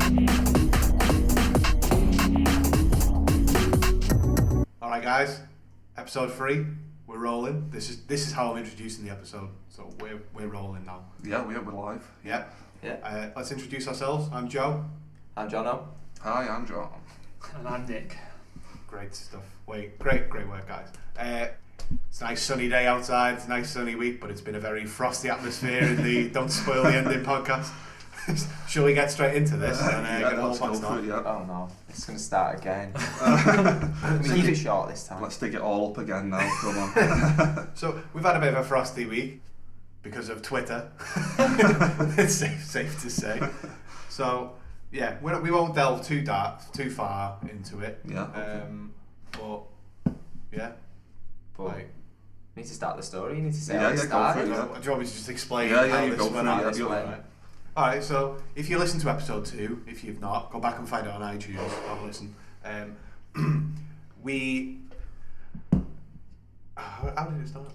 Alright guys, episode 3, we're rolling. This is how I'm introducing the episode, so we're rolling now. Yeah, we're live. Yeah. Yeah. Let's introduce ourselves. I'm Joe. I'm Jono. Hi, I'm John. And I'm Nick. Great stuff. Great work guys. It's a nice sunny day outside, it's a nice sunny week, but it's been a very frosty atmosphere in the Don't Spoil the Ending podcast. Shall we get straight into this? Let's go for it, yeah. Oh no, it's going to start again. Can we keep it short this time? Let's dig it all up again now, come on. So, we've had a bit of a frosty week because of Twitter. It's safe to say. So, yeah, we won't delve too far into it. Yeah. Okay. But, yeah. But Like, you need to start the story, you need to say Yeah, how it yeah, go started. for it, yeah. do you want me to just explain Yeah, how you this go went for out? it, this yeah, way? Right. Alright, so if you listen to episode 2, if you've not, go back and find it on iTunes. Have a listen. How did it start?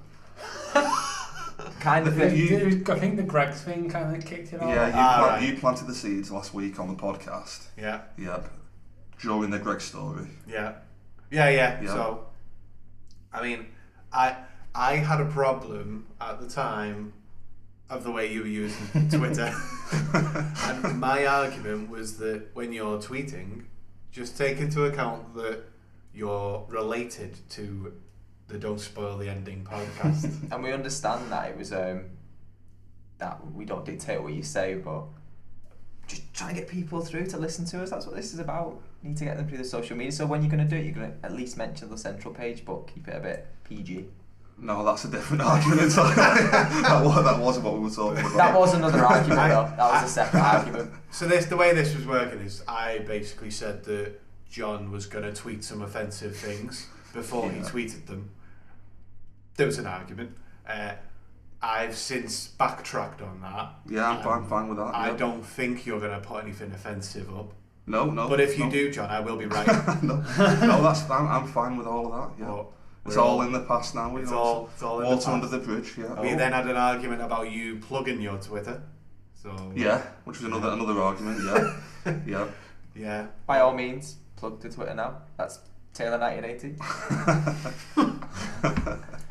Kind of I it. think the Greg's thing kind of kicked it off. Yeah, right. you planted the seeds last week on the podcast. Yeah. Yep. During the Greg story. Yeah. Yeah. So, I mean, I had a problem at the time of the way you were using Twitter. And my argument was that when you're tweeting, just take into account that you're related to the Don't Spoil the Ending podcast. And we understand that it was that we don't dictate what you say, but just try and get people through to listen to us. That's what this is about. You need to get them through the social media. So when you're going to do it, you're going to at least mention the central page, but keep it a bit PG. No, that's a different argument. that wasn't what we were talking about. That was another argument though. That was a separate argument. So the way this was working is I basically said that John was going to tweet some offensive things before he tweeted them. There was an argument. I've since backtracked on that. Yeah, I'm fine with that. I don't think you're going to put anything offensive up. No. But if you do, John, I will be right. no, I'm fine with all of that. Yeah. But It's all in the past now. It's all in the water past. under the bridge. Yeah. We then had an argument about you plugging your Twitter. So Yeah, which was another argument. Yeah. yeah. By all means, plug to Twitter now. That's Taylor 1980.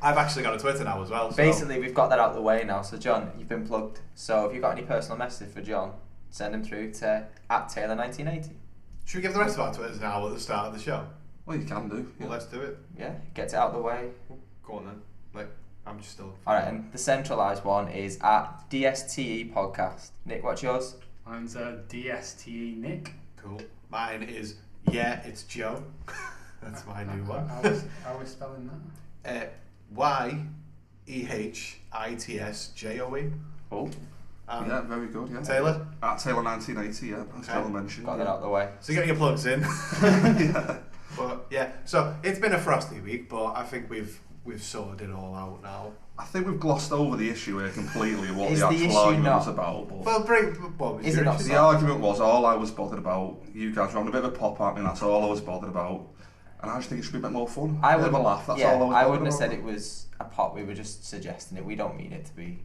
I've actually got a Twitter now as well. So. Basically, we've got that out of the way now. So, John, you've been plugged. So, if you've got any personal message for John, send him through to @Taylor1980. Should we give the rest of our Twitters now at the start of the show? Well, you can do. Well, let's do it. Yeah, gets it out of the way. Go on then. Like, I'm just still. Alright, and the centralised one is @DSTE Podcast. Nick, what's yours? Mine's DSTE Nick. Cool. Mine is it's Joe. That's my new one. How are we spelling that? YEHITSJOE. Oh, Yeah, very good. Yeah. Taylor. @Taylor1980. Yeah, as Taylor mentioned. got that out of the way. So you get your plugs in. Yeah. But yeah, so it's been a frosty week, but I think we've sorted it all out now. I think we've glossed over the issue here completely. What Is the the actual issue argument not- was about. But Well, what was Is your it not issue? the argument was all I was bothered about. You guys were having a bit of a pop at me. And that's all I was bothered about. And I just think it should be a bit more fun. I Bit of wouldn't a laugh. That's yeah, all I was. I bothered wouldn't have about. said it was a pop. We were just suggesting it. We don't mean it to be.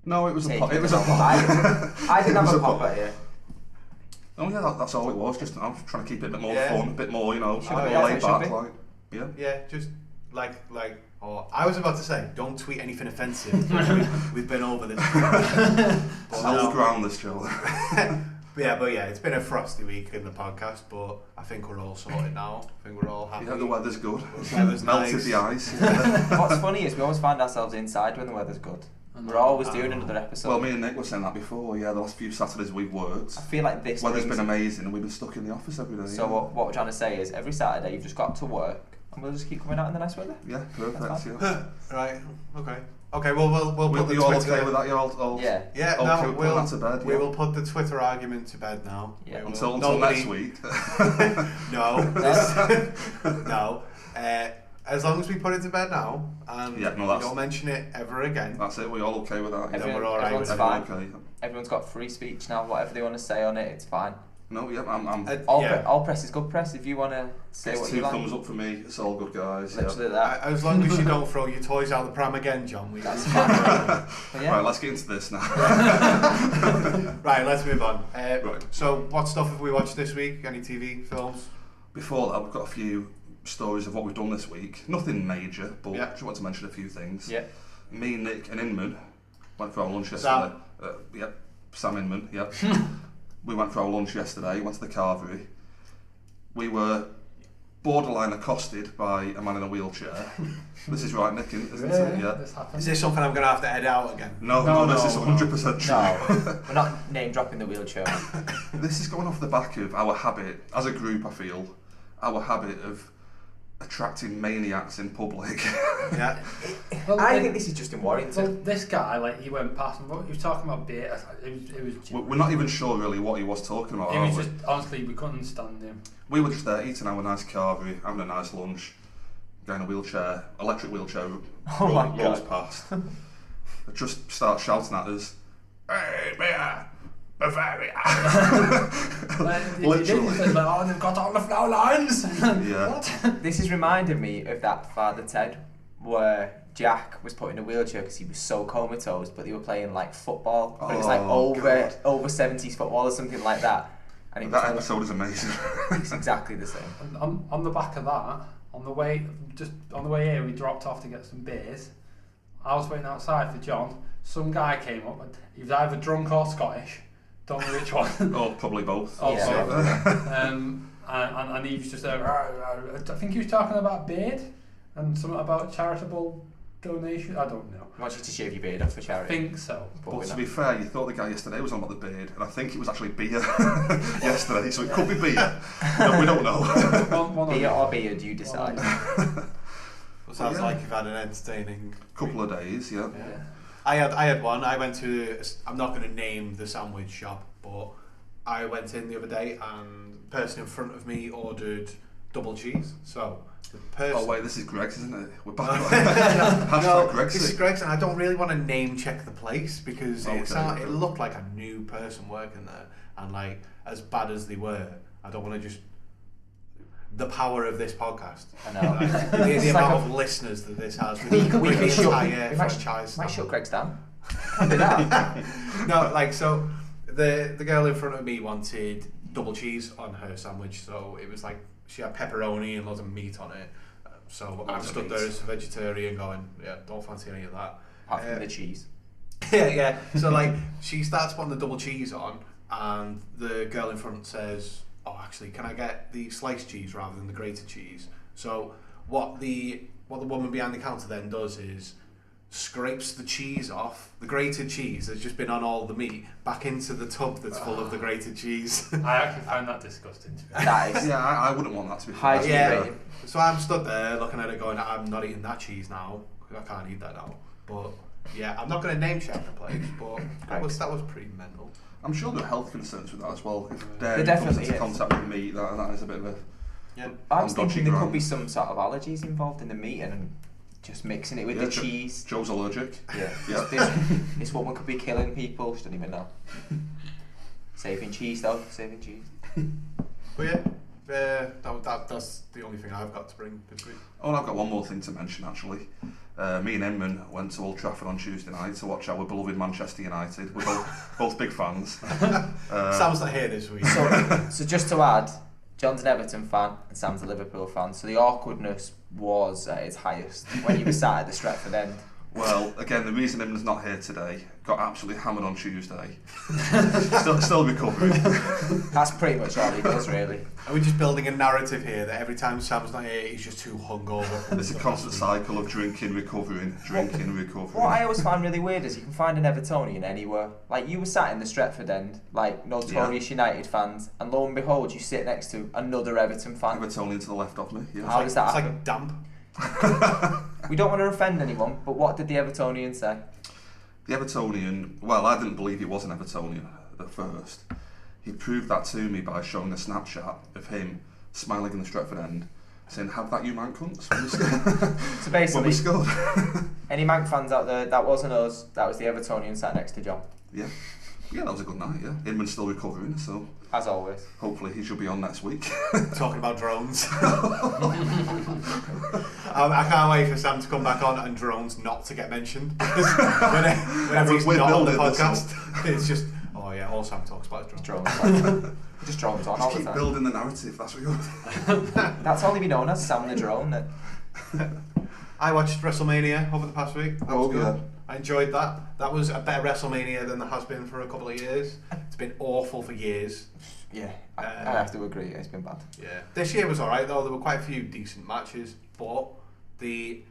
No, it was a taken pop. It was a as pop. I didn't It was have a a pop pop. at you. Oh yeah, that's all it was. Just I'm trying to keep it a bit more Yeah. fun, a bit more, Should be, more yeah, laid it should back. be. Like, yeah. Yeah, just like. Or I was about to say, don't tweet anything offensive. We've been over this. But I'll ground this, Joe. But yeah, it's been a frosty week in the podcast, but I think we're all sorted now. I think we're all happy. Yeah, the weather's good. The weather's Melted nice. the ice. What's funny is we always find ourselves inside when the weather's good. We're always doing another episode. Well, me and Nick were saying that before. Yeah, the last few Saturdays we've worked. I feel like this Weather's brings- been amazing, and we've been stuck in the office every day. So yeah. what we're trying to say is every Saturday you've just got to work and we'll just keep coming out in the nice weather. Yeah, perfect. That's Yeah. Right. Okay. Well, we'll put the You all Twitter. okay with that? You all Yeah. Yeah. okay No, with putting that to bed? we Yeah. will put the Twitter argument to bed now. Yeah. We will- Until nobody- next week. No. No. As long as we put it to bed now and Yeah, no, we that's- don't mention it ever again. That's it. We all okay with that? Then Everyone- we're all right everyone's with fine. Okay. Everyone's got free speech now. Whatever they want to say on it, it's fine. No, yeah, I'm All press is good press. If you want to say it's what 2 you like. thumbs up for me. It's all good, guys. Literally that. As long as you don't throw your toys out the pram again, John. That's fine. Yeah. Right, let's get into this now. Right, let's move on. Right. So, what stuff have we watched this week? Any TV, films? Before that, we've got a few stories of what we've done this week. Nothing major, but Yeah. just want to mention a few things. Yeah. Me, Nick, and Inman went for our lunch Sam. yesterday. Yep, Sam Inman. Yep. We went for our lunch yesterday. Went to the carvery. We were borderline accosted by a man in a wheelchair. This is right, Nick, isn't it? Yeah. This happened. Is this something I'm going to have to edit out again? No, this is no. 100% true. No, we're not name dropping the wheelchair. This is going off the back of our habit, as a group, I feel, our habit of attracting maniacs in public. Yeah. Well, I then- think this is just in Well, Warrington. this guy, like, he went past and he was talking about beer. It was We're not even sure really what he was talking about, It are was we? just, honestly, we couldn't stand him. We were just there eating our nice carvery, having a nice lunch, getting a wheelchair, electric wheelchair Oh my rolls God. past. They just start shouting at us, "Hey, Mia, Bavaria!" Literally. Like, oh, they've got all the flow lines. Yeah. What? This has reminded me of that Father Ted, where Jack was put in a wheelchair because he was so comatose, but they were playing like football. But it was like Oh, God. over 70s football or something like that. And it was That like, episode is amazing. it's exactly the same. On the back of that, on the way here, we dropped off to get some beers. I was waiting outside for John. Some guy came up, and he was either drunk or Scottish. Don't know which one. Oh, probably both. Also, Yeah. and he was just I think he was talking about beard and something about charitable donation. I don't know. I want you to shave your beard off for I charity. think so. But to be fair, you thought the guy yesterday was on about the beard, and I think it was actually beer yesterday, so it could be beer. We don't know. One Beer of or beard, you decide. Sounds Yeah. like you've had an entertaining Couple of days, yeah. yeah. I had one. I went to. I'm not going to name the sandwich shop, but I went in the other day and the person in front of me ordered double cheese. So the person. Oh wait, this is Greg's, isn't it? We're back. Hashtag No, Greg's. this is Greg's, and I don't really want to name check the place because Okay. it looked like a new person working there, and like as bad as they were, I don't want to just. The power of this podcast. I know. the It's amount like of listeners that this has. We with could the shut, entire we might franchise. shut Greg's down. Can't do that. No, like so, the girl in front of me wanted double cheese on her sandwich, so it was like she had pepperoni and loads of meat on it. So I Loads of stood meat. there as a vegetarian, going, yeah, don't fancy any of that. Apart from the cheese. Yeah. So like she starts putting the double cheese on, and the girl in front says, "Oh, actually, can I get the sliced cheese rather than the grated cheese?" So what the woman behind the counter then does is scrapes the cheese off, the grated cheese that's just been on all the meat, back into the tub that's full of the grated cheese. I actually found that disgusting. To be honest. That is Yeah, I wouldn't want that to be high fair. Yeah. rating. So I'm stood there looking at it going, I'm not eating that cheese now, because I can't eat that now. But yeah, I'm not going to name check the place, but that was pretty mental. I'm sure there are health concerns with that as well. If There dairy definitely comes into is. contact with meat, that is a bit of a... Yeah. I was dodgy thinking there ground. could be some sort of allergies involved in the meat and just mixing it with the Jo- cheese. Joe's allergic. Yeah. Yeah. This woman could be killing people. She doesn't even know. Saving cheese though. Saving cheese. But yeah, that's the only thing I've got to bring this week. Oh, and I've got one more thing to mention actually. Me and Inman went to Old Trafford on Tuesday night to watch our beloved Manchester United. We're both big fans. Sam's not here this week. So just to add, John's an Everton fan and Sam's a Liverpool fan. So the awkwardness was at its highest when you were sat at the Stretford end. Well, again, the reason Inman's not here today, got absolutely hammered on Tuesday. still recovering. That's pretty much all he does, really. Are we just building a narrative here that every time Sam's not here, he's just too hungover? It's a constant cycle of drinking, recovering, drinking, recovering. What I always find really weird is you can find an Evertonian anywhere. Like, you were sat in the Stretford end, like notorious United fans, and lo and behold, you sit next to another Everton fan. Evertonian to the left of me. Yeah. How does that It's happen? like damp. We don't want to offend anyone, but what did the Evertonian say? The Evertonian, well, I didn't believe he was an Evertonian at first. He proved that to me by showing a Snapchat of him smiling in the Stretford end, saying, "Have that, you man cunts," when we So when we basically, scored. any Manc fans out there, that wasn't us, that was the Evertonian sat next to John. Yeah. Yeah, that was a good night, yeah. Inman's still recovering, so As always. hopefully he should be on next week. Talking about drones. I can't wait for Sam to come back on and drones not to get mentioned. Whenever he's We're not on the building this podcast, it's just, oh yeah, all Sam talks about is drones. Drones. Just drones on all Just the keep time. building the narrative, that's what you're That's all he'd be known as, Sam the Drone. I watched WrestleMania over the past week. That was Oh, good. yeah. I enjoyed that. That was a better WrestleMania than there has been for a couple of years. It's been awful for years. Yeah, I have to agree, it's been bad. Yeah. This year was alright though. There were quite a few decent matches, but the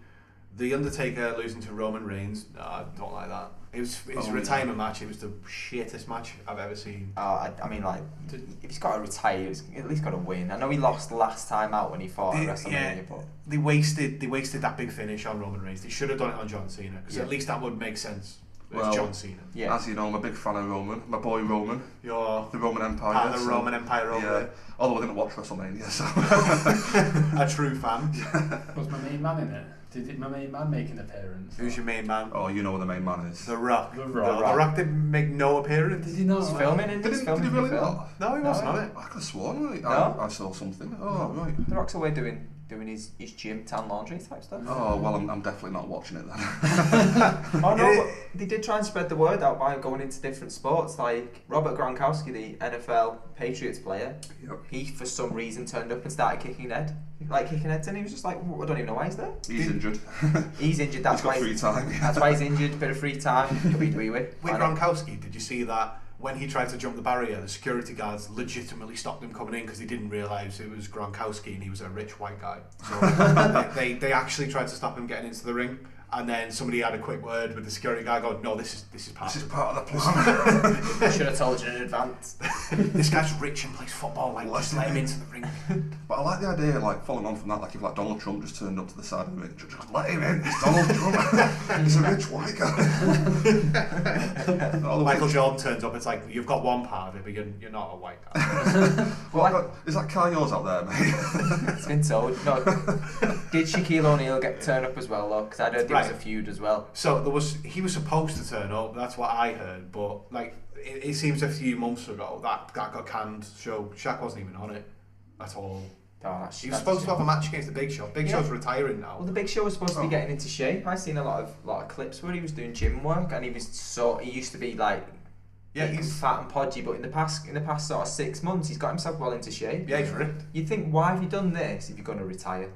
Undertaker losing to Roman Reigns, no, I don't like that. It was a retirement match. It was the shittest match I've ever seen. I mean, like, if he's got to retire, he's at least got to win. I know he lost last time out when he fought at WrestleMania, but They wasted that big finish on Roman Reigns. They should have done it on John Cena because Yeah. at least that would make sense. It's Well, John Cena. yeah. As you know, I'm a big fan of Roman. My boy Roman. You're The Roman Empire. part of the so- Roman Empire over Yeah. there. Although I didn't watch WrestleMania, so... A true fan. Was my main man in it? Did my main man make an appearance? Who's your main man? Oh, you know what the main man is. The Rock. The Rock. The Rock didn't make no appearance. Did he not? He's filming in Did this he filming really the film. not? No, he wasn't on it. I could have sworn No? I saw something. Oh, right. The Rock's away doing his gym, town laundry type stuff. Oh, well, I'm definitely not watching it then. Oh no, but they did try and spread the word out by going into different sports. Like Robert Gronkowski, the NFL Patriots player, Yep. he for some reason turned up and started kicking heads, and he was just like, I don't even know why he's there. He's injured. He's injured. That's He's got why. free time. That's why he's injured. Bit of free time. He'll be with. With Why not? Gronkowski, did you see that when he tried to jump the barrier, the security guards legitimately stopped him coming in because they didn't realise it was Gronkowski and he was a rich white guy. So they actually tried to stop him getting into the ring. And then somebody had a quick word with the security guy going, no, this is part This is of part of the plan. I should have told you in advance. it. This guy's rich and plays football, like, just let him into the ring. But I like the idea, like, following on from that, like, if like Donald Trump just turned up to the side of the ring, just let him in, it's Donald Trump. He's a rich white guy. Michael Jordan turns up, it's like, you've got one part of it, but you're not a white guy. Well, is that car yours out there, mate? It's been told. No. Did Shaquille O'Neal turn up as well, though? Because I heard there was a feud as well. So he was supposed to turn up, that's what I heard, but like it seems a few months ago that got canned, so Shaq wasn't even on it at all. Oh, He was supposed to have a match against the Big Show. Big Show's retiring now. Well, the Big Show was supposed to be getting into shape. I've seen a lot of clips where he was doing gym work, and he used to be like he's fat and podgy, but in the past sort of 6 months, he's got himself well into shape. Yeah, he's ripped. You'd think, why have you done this if you're going to retire?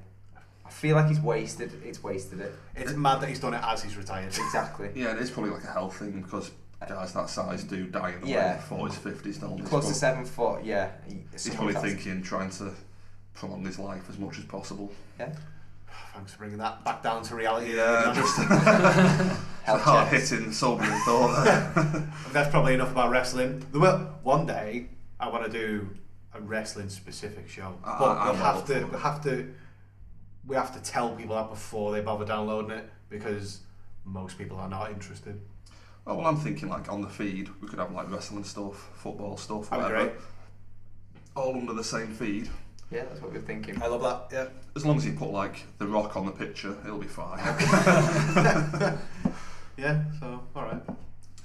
I feel like he's wasted it. It's mad that he's done it as he's retired. Exactly. Yeah, it is probably like a health thing because guys that size do die in the Yeah. 40s, 50s, don't they? Close to So 7 foot, yeah. he's probably thinking, trying to prolong his life as much as possible. Yeah. Thanks for bringing that back down to reality. Yeah, just Health hard checks. hitting, sobering thought. That's probably enough about wrestling. One day I want to do a wrestling specific show, but we have to tell people that before they bother downloading it because most people are not interested. Oh, well, I'm thinking like on the feed we could have like wrestling stuff, football stuff, That'd be whatever, great. all under the same feed. Yeah, that's what we're thinking. I love that. Yeah. As long as you put like The Rock on the picture, it'll be fine. Yeah. So all right.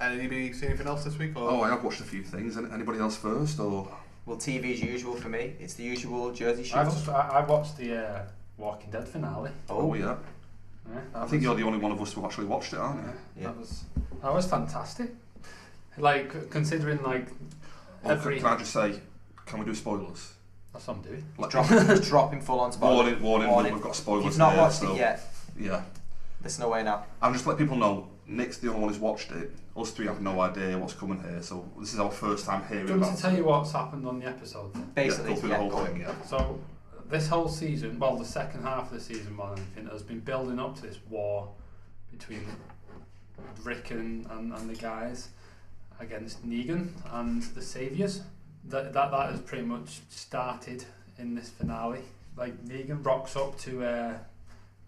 And anybody see anything else this week? Or? Oh, I have watched a few things. Anybody else first, or Well, TV as usual for me. It's the usual Jersey Shore. I watched the Walking Dead finale. oh yeah, Yeah, I think you're the only one of us who actually watched it, aren't you? Yeah. That was fantastic. Like considering like Oh, can I just say, can we do spoilers? that's what I'm doing. Like, Dropping full on spoilers. warning, we've got spoilers If you've not here, watched so it yet, yeah. there's no way now. I'll just let people know, Nick's the only one who's watched it. Us three have no idea what's coming here, so this is our first time hearing Do you want about me to tell you what's happened on the episode? Basically, go through yeah, the whole go thing, on. yeah. So this whole season, well, the second half of the season more than anything, has been building up to this war between Rick and the guys against Negan and the Saviours. That has pretty much started in this finale. Like Negan rocks up to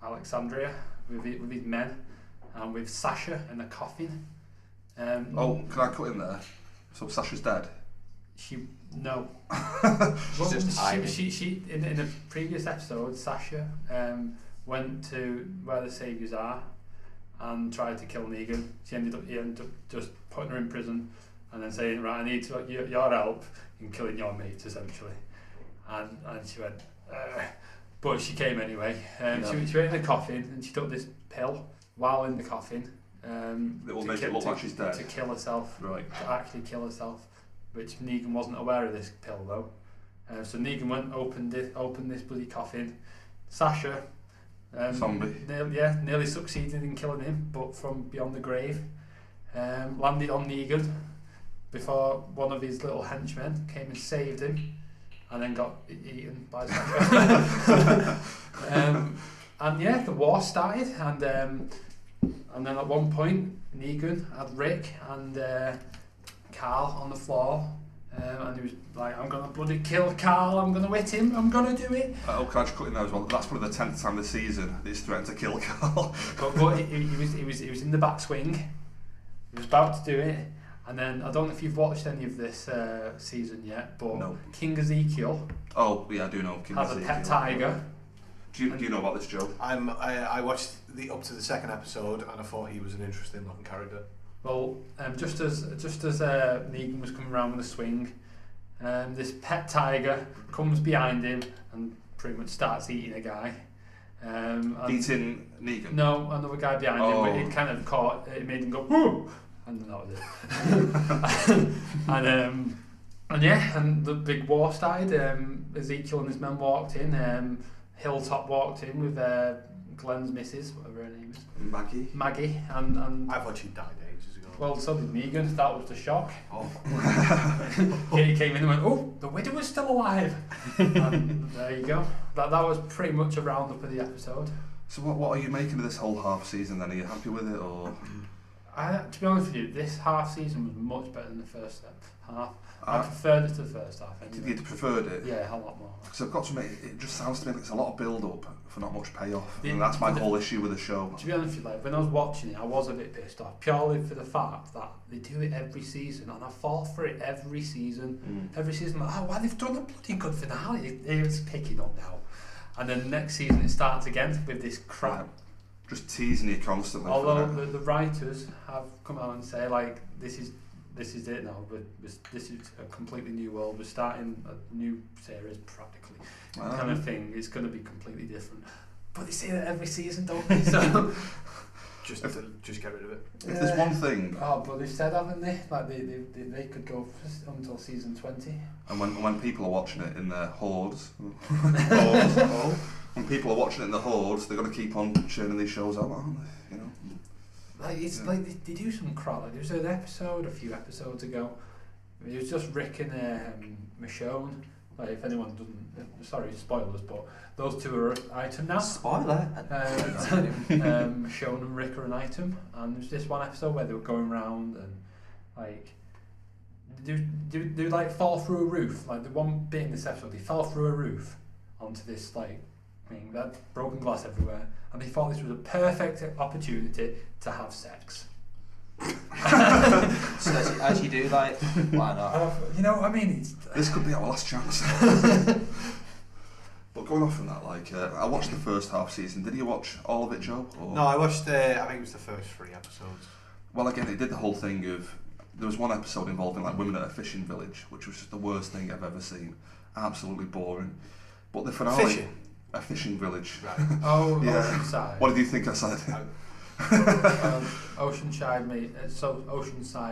Alexandria with his men and with Sasha in a coffin. Oh, can I cut in there? So Sasha's dead? No. She's just hiding. She in a previous episode, Sasha went to where the Saviours are and tried to kill Negan. He ended up just putting her in prison, and then saying, right, I need your help in killing your mates, essentially. And she went, but she came anyway. She went in the coffin and she took this pill while in the coffin. It will make it look like she's dead. To kill herself, Right. To actually kill herself, which Negan wasn't aware of this pill though. So Negan went, opened this bloody coffin. Sasha, Zombie. nearly succeeded in killing him, but from beyond the grave, landed on Negan before one of his little henchmen came and saved him, and then got eaten by Sasha. And yeah, the war started, and then at one point Negan had Rick and Carl on the floor. And he was like, I'm going to bloody kill Carl, I'm going to hit him, I'm going to do it. Can I just cut in there as well? That's probably the 10th time this season that he's threatened to kill Carl. but he was in the back swing, he was about to do it, and then, I don't know if you've watched any of this season yet, but No. King Ezekiel Oh, yeah, I do know. King has a Ezekiel. pet tiger. Do you know about this, Joe? I watched up to the second episode and I thought he was an interesting looking character. Well, just as Negan was coming around with a swing, this pet tiger comes behind him and pretty much starts eating a guy. Eating Negan? No, another guy behind him, but it kind of caught, it made him go, whoo! And that was it. and the big war started. Ezekiel and his men walked in, Hilltop walked in with Glenn's missus, whatever her name is. Maggie, and I thought she died ages ago. well, so did Negan. That was the shock. Oh. He came in and went, oh, the widow was still alive. And there you go. That was pretty much a roundup of the episode. So what are you making of this whole half season then? Are you happy with it or? To be honest with you, this half season was much better than the first half. I preferred it to the first half. Anyway. You preferred it? Yeah, a lot more. Because I've got to admit, it just sounds to me like it's a lot of build-up for not much payoff. Yeah, and that's my whole issue with the show. To be honest with you, like, when I was watching it, I was a bit pissed off, purely for the fact that they do it every season, and I fall for it every season. Every season, like, oh, wow, they've done a bloody good finale. It's picking up now. And then next season it starts again with this crap. Yeah. Just teasing you constantly. Although the writers have come out and say, like, this is it now, but this is a completely new world, we're starting a new series practically, kind of thing. It's going to be completely different, but they say that every season, don't they? So just get rid of it. If there's one thing, but they've said, haven't they, like they could go until season 20, and when people are watching it in their hordes, when people are watching it in the hordes, they're going to keep on churning these shows out, aren't they? You know. Like, it's like they do some crap. Like, there was an episode a few episodes ago. It was just Rick and Michonne. Like, if anyone doesn't, sorry, spoilers, but those two are an item now. Spoiler. Michonne and Rick are an item, and there's this one episode where they were going around and like do like fall through a roof. Like the one bit in this episode, they fell through a roof onto this like thing, that broken glass everywhere, and they thought this was a perfect opportunity to have sex. So as you do, like, why not? You know what I mean? This could be our last chance. But going off from that, like, I watched the first half season. Did you watch all of it, Joe? Or? No, I watched I think it was the first 3 episodes. Well, again, it did the whole thing of, there was one episode involving like women at a fishing village, which was just the worst thing I've ever seen. Absolutely boring. But the finale... Fishing? A fishing village. Right. Oh, Yeah. Oceanside. What did you think I said? Oceanside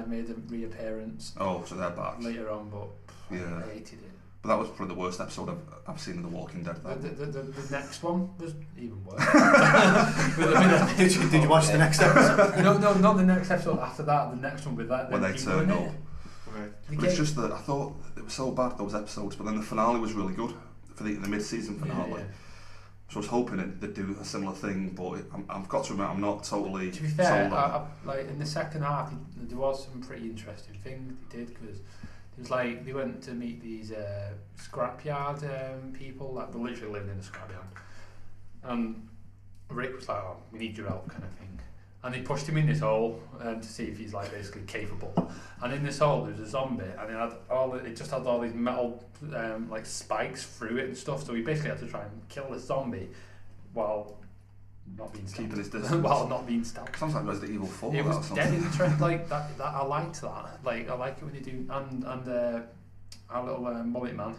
made a reappearance Oh, so they're back. later on, but Yeah. I hated it. But that was probably the worst episode I've seen in The Walking Dead. The next one was even worse. Did you watch the next episode? No, not the next episode after that. The next one with that. When they turned up. Right. But it's just that I thought it was so bad, those episodes, but then the finale was really good for the mid-season finale. Yeah. So I was hoping they'd do a similar thing, but I've got to admit I'm not totally To be fair, sold on it. like in the second half, there was some pretty interesting things they did, because it was like they went to meet these scrapyard people, like they're literally living in a scrapyard, and Rick was like, "Oh, we need your help," kind of thing. And they pushed him in this hole to see if he's like basically capable. And in this hole, there was a zombie, and it just had all these metal like spikes through it and stuff. So he basically had to try and kill this zombie while not being stabbed. Keeping his distance. Well, not being stabbed. Sounds like Resident Evil 4. It that or was something. dead interesting. Like that. I liked that. Like I like it when you do. And our little mullet man,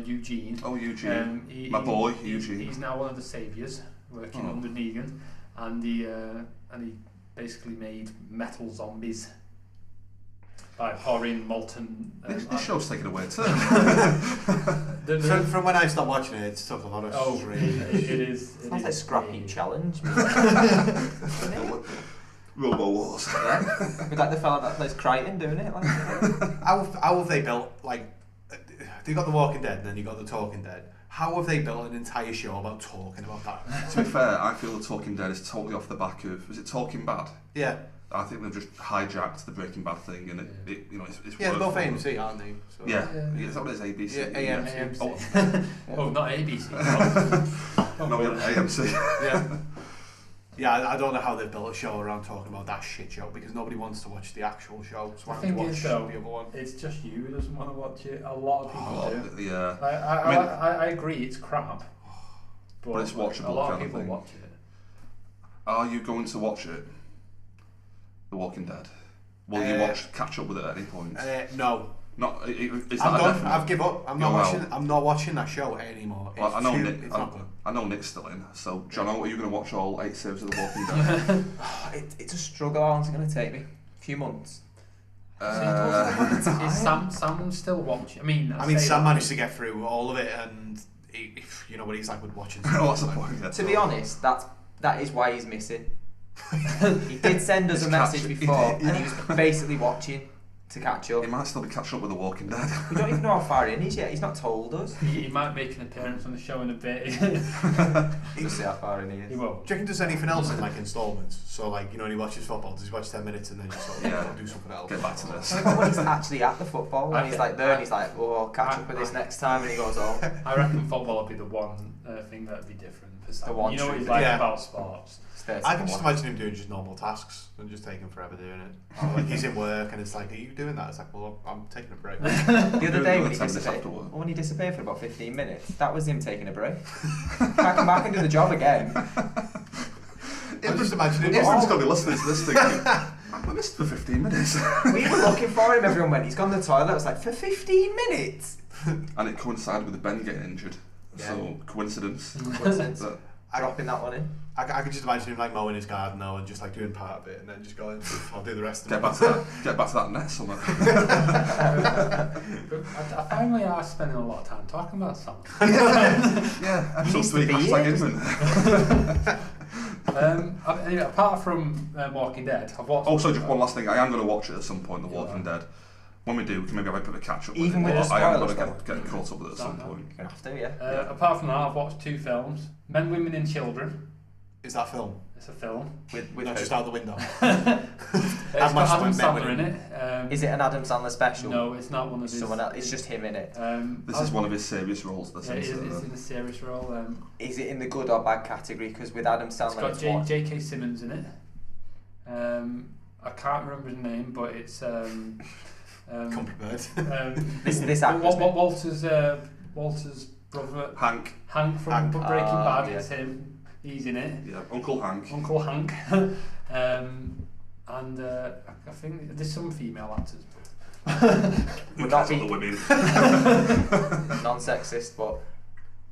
Eugene. Oh, Eugene. My boy, Eugene. He's now one of the saviours working under Negan, and he basically made metal zombies by pouring molten. This show's taking a weird turn. From when I stopped watching it, it's took a lot of it is. Sounds like a scrappy challenge. Robo Wars. Yeah. With like the fella that plays Crichton doing it. Like, How have they built, like, they got The Walking Dead and then you got The Talking Dead. How have they built an entire show about talking about that? To be fair, I feel The Talking Dead is totally off the back of, is it Talking Bad? Yeah. I think they've just hijacked the Breaking Bad thing, and it you know, it's Yeah, they're both worked for them. AMC, aren't they? So. Yeah, is that what it is? ABC? Yeah, AMC. Oh, not ABC. No, AMC. Yeah. Yeah, I don't know how they've built a show around talking about that shit show because nobody wants to watch the actual show. So The why don't thing you watch is, though, the other one? it's just you who doesn't want to watch it. A lot of people do. Yeah. I agree, it's crap. But it's watchable A lot kind of of people thing. watch it. Are you going to watch it? The Walking Dead. Will you catch up with it at any point? No. Not. Is that I'm a done. definite? I've given up. I'm not You're watching. out. I'm not watching that show anymore. Well, It's I know too- Nick. It's not good. I know Nick's still in. So, Jono, are you going to watch all 8 series of The Walking Dead? it's a struggle. How long's it going to take me? A few months. Is Sam still watching? I mean, Sam managed to get through all of it, and you know what he's like with watching. Oh, that's the point. Yeah. To be honest, that is why he's missing. He did send us a He's message catch- before, he did, and he was basically watching to catch up. He might still be catching up with The Walking Dead. We don't even know how far in he's yet. He's not told us. He might make an appearance on the show in a bit. We'll see how far in he He is. won't. Do you reckon there's anything else in like installments? So like, you know, when he watches football, does he watch 10 minutes and then just sort of do something else? Get back to this. What about when he's actually at the football and he's like there and he's like, oh, I'll catch up with this next time, and he goes, oh. I reckon football would be the one thing that would be different. The one you know what he's true- like Yeah. about sports. I can just imagine him doing just normal tasks and just taking forever doing it. Or, like he's in work and it's like, are you doing that? It's like, well, I'm taking a break. The other day when he 10 minutes disappeared, after work. when he disappeared for about 15 minutes, that was him taking a break. Can't come back and do the job again. I'm just imagining Everyone's going to be listening to this thinking, I missed for 15 minutes. We were looking for him, everyone went, he's gone to the toilet. I was like, for 15 minutes? And it coincided with Ben getting injured. Yeah. So, coincidence. Coincidence. But Dropping that one in. I could just imagine him like mowing his garden though and just like doing part of it and then just going, I'll do the rest of get it. back to that net somewhere. I find my arse spending a lot of time talking about something. Yeah, episode needs 3, to be hashtag Inman. Anyway, apart from Walking Dead, I've watched. Also, just one last thing, I am going to watch it at some point, The Walking Dead. When we do, can maybe have a bit of a catch up Even with with it. the I am going spoilers, to get caught up with it at some No. point. You're going to have to, yeah. Apart from that, I've watched 2 films: Men, Women, and Children. Is that film? It's a film. With Not who? just out the window. It's got much Adam Men, Sandler Women? in it. Is it an Adam Sandler special? No, it's not one of his. Someone else. It's just him in it. This is one of his serious roles. That's Yeah, it's into it. in a serious role. Is it in the good or bad category? Because with Adam It's Sandler, got it's what? J.K. Simmons in it. I can't remember his name, but it's Comfort bird. This actor's Walter's brother Hank. Hank from Hank. Breaking Ah, Bad. yeah. It's him. He's in it. Yeah, Uncle Hank. Uncle Hank. And I think there's some female actors. Who Would cares that about be- the women? non-sexist, but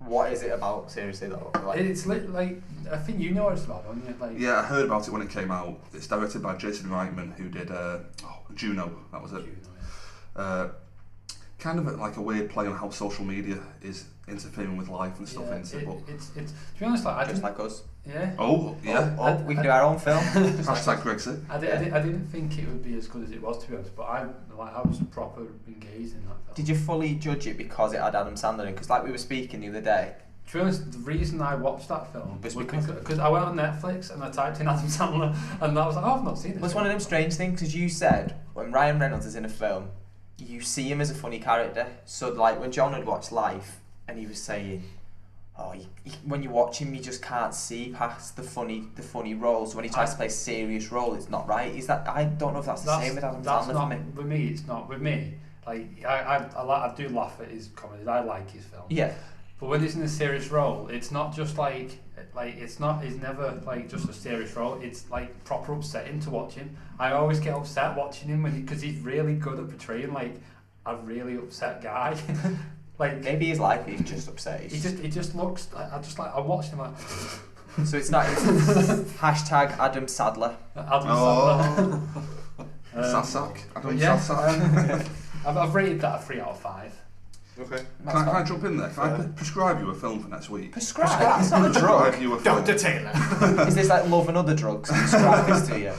what is it about? Seriously though, like, It's like I think you know what it's about, don't you? Like Yeah, I heard about it when it came out. It's directed by Jason Reitman, who did Juno. That was it. Kind of like a weird play on how social media is interfering with life and stuff. But it's to be honest, like I just didn't. like us. Yeah. oh yeah, We can do our own film. Just like hashtag us. Brexit. I didn't think it would be as good as it was, to be honest, but I was proper engaged in that film. Did you fully judge it because it had Adam Sandler in? Because like we were speaking the other day, To be honest, the reason I watched that film Was was because- because I went on Netflix and I typed in Adam Sandler and I was like, oh, I've not seen it this. was one of them strange things because you said when Ryan Reynolds is in a film, you see him as a funny character. So like when John had watched Life and he was saying, oh, when you watch him, you just can't see past the funny role. So when he tries to play a serious role, it's not right. Is that? I don't know if that's the same with Adam That's Sandler not for me. with me. It's not with me. Like I do laugh at his comedies. I like his films. Yeah, But when he's in a serious role, it's not just like it's never like just a serious role. It's like proper upsetting to watch him. I always get upset watching him because he's really good at portraying like a really upset guy. Like maybe his life is just upset. He just looks. I watched him like. So it's not hashtag Adam Sadler. Adam Sadler. Sasak. Adam Yeah, Sasak. I've rated that a 3 out of 5. Okay. Can I jump in there? Can I prescribe you a film for next week? Prescribe? That's not a drug. Prescribe you a film. Dr. Taylor. Is this like Love and Other Drugs? Prescribe this to you?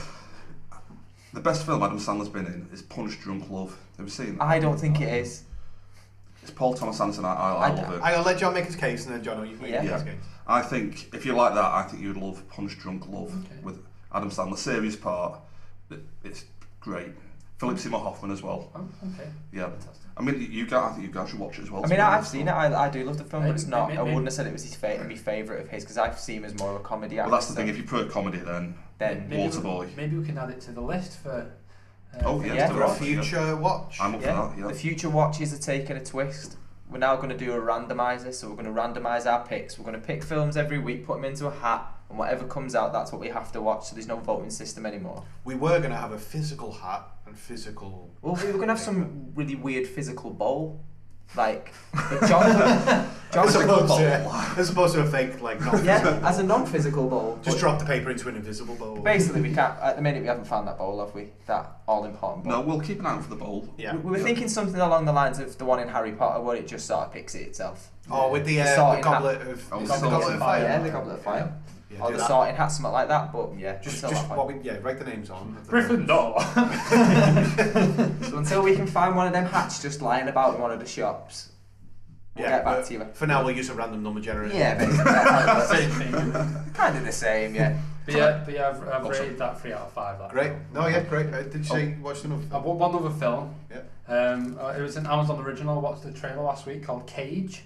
The best film Adam Sandler's been in is Punch Drunk Love. Have you seen that? I don't think it is. It's Paul Thomas Anderson. I love it. I'll let John make his case and then Jono, you can make Yeah. his case. I think if you like that, I think you'd love Punch Drunk Love Okay. with Adam Sandler. Serious part. It's great. Philip Seymour Hoffman as well. Oh, okay. Yeah. Fantastic. I mean, I think you guys should watch it as well. I mean, I've seen it. I do love the film, but it's not. Maybe- I wouldn't have said it was my favourite of his because I see him as more of a comedy actor. Well, that's the thing. If you prefer comedy, then Maybe Waterboy. Maybe we can add it to the list for. Oh, yeah, yeah, to For a watch, future watch. I'm up for that. Yeah. The future watches are taking a twist. We're now going to do a randomizer, so we're going to randomise our picks. We're going to pick films every week, put them into a hat, and whatever comes out, that's what we have to watch. So there's no voting system anymore. We were going to have a physical hat and physical... Well, we were going to have some really weird physical bowl. Like, but John As opposed to a fake, like, non-physical yeah, bowl. as a non-physical bowl. Just but drop the paper into an invisible bowl. basically, we can't. At the minute, we haven't found that bowl, have we? That all-important bowl. No, we'll keep an eye out for the bowl. Yeah. We were thinking something along the lines of the one in Harry Potter, where it just sort of picks it itself. Oh, with the sorting goblet of... Oh, is the it the goblet of fire? Yeah, the goblet of fire. Yeah, Or do the that. sorting hat, something like that. But yeah, Just until that point. what we, write the names on. Gryffindor. So until we can find one of them hats just lying about in one of the shops, we'll get back but to you. For now, we'll use a random number generator. Yeah, basically. That's Same thing. kind of the same, yeah. But yeah, I've rated that 3 out of 5. That Great. film. No, yeah, great. Did you say you watched another film? One other film. Yeah. It was an Amazon original. I watched the trailer last week called Cage.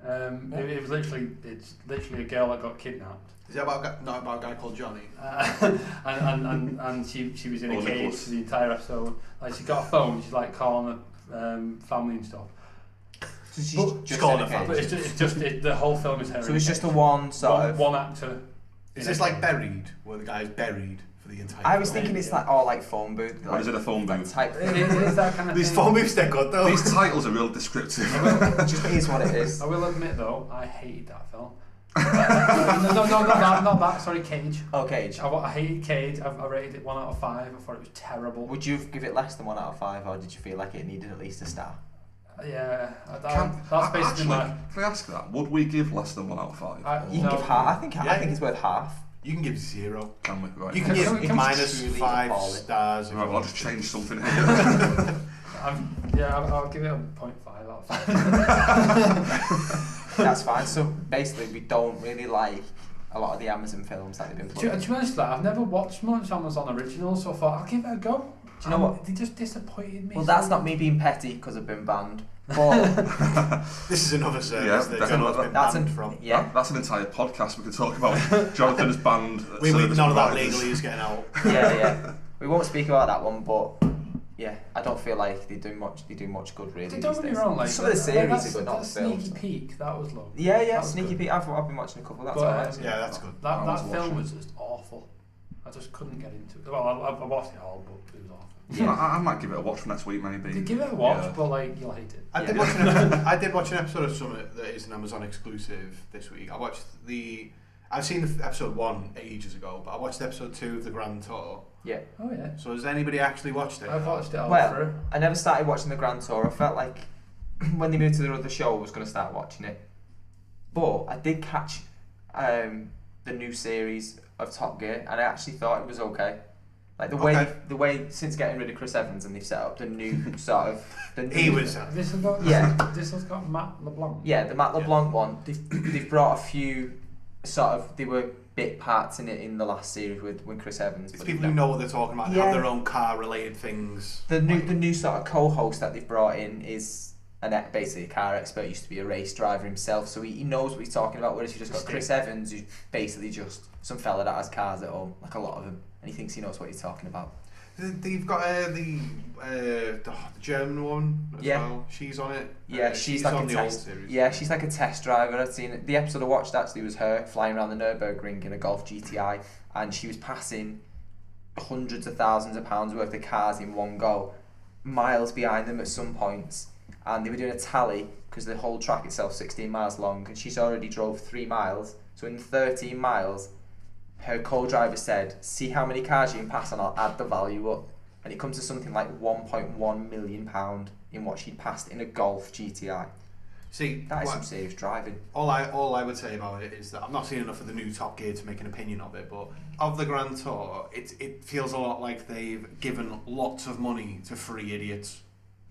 It was literally a girl that got kidnapped. Is that not about a guy called Johnny? And she was in a Or cage Nicholas. for the entire episode. Like she got a phone. She's like calling her family and stuff. So she's But just call in a it cage. But it's just the whole film is her. So in it's a just a cage. one sort of. one actor. Is in this a like cage. Buried, where the guy's buried for the entire I was film? thinking it's like all like phone booth. Or Like, is it a phone like booth? type. It is that kind of These thing. phone booths, they're good though. These titles are real descriptive. It just is what it is. I will admit though, I hated that film. no, not that. Sorry, Cage. Oh, Cage. I hated Cage. I rated it 1 out of 5. I thought it was terrible. Would you give it less than 1 out of 5, or did you feel like it needed at least a star? Yeah, that's basically Actually, my. can I ask that? Would we give less than 1 out of 5? You can give half. I think it's worth half. You can give 0. Can we? Right. You can Can we- give can we minus truly 5 appall it? stars. if Right, you well, I'll want just to. change something here. I'll give it a 0.5 out of 5. That's fine. So basically, we don't really like a lot of the Amazon films that they've been To putting. be honest, I've never watched much Amazon originals, so I thought I'll give it a go. Do you know what? They just disappointed me. Well, so that's not much. me being petty because I've been banned. But This is another service Yeah, that definitely. Jono's been that's banned from. yeah, That's an entire podcast we could talk about. Jonathan's banned. We service none of that providers. legally is getting out. yeah. We won't speak about that one, but yeah, I don't feel like they do much good really. Don't these get me days. wrong, like Some of the series that's, are good, not that the films. Sneaky Peek, that was lovely. Yeah, That was Sneaky good. Pete. I've been watching a couple. That's But, alright. Yeah, that's good. That I was film watching. was just awful. I just couldn't get into it. Well, I watched it all, but it was awful. Yeah, I might give it a watch for next week, maybe. Give it a watch, Yeah. but like you'll hate it. I did watch an episode of something that is an Amazon exclusive this week. I've seen the episode 1 ages ago, but I watched episode 2 of the Grand Tour. Yeah. Oh yeah. So has anybody actually watched it? I've watched it all Well, through. I never started watching the Grand Tour. I felt like when they moved to the other show, I was going to start watching it. But I did catch the new series of Top Gear, and I actually thought it was okay. Like the way since getting rid of Chris Evans and they've set up the new sort of He was. This has got This has got Matt LeBlanc. Yeah, the Matt LeBlanc one. They've brought a few sort of they were bit parts in it in the last series with Chris Evans. It's but people who know what they're talking about and Yeah. have their own car-related things. The new sort of co-host that they've brought in is basically a car expert. Used to be a race driver himself, so he knows what he's talking about. Whereas you just got Chris Evans, who's basically just some fella that has cars at home, like a lot of them, and he thinks he knows what he's talking about. They've got the German one as well. She's on it. Yeah, she's like on a the test. old series. Yeah, she's like a test driver. I've seen it. The episode I watched actually was her flying around the Nürburgring in a Golf GTI, and she was passing hundreds of thousands of pounds worth of cars in one go, miles behind them at some points, and they were doing a tally because the whole track itself 16 miles long, and she's already drove 3 miles. So in 13 miles, her co-driver said, "See how many cars you can pass, and I'll add the value up." And it comes to something like £1.1 million in what she'd passed in a Golf GTI. See, that is some serious driving. All I would say about it is that I've not seen enough of the new Top Gear to make an opinion of it, but of the Grand Tour, it feels a lot like they've given lots of money to 3 idiots.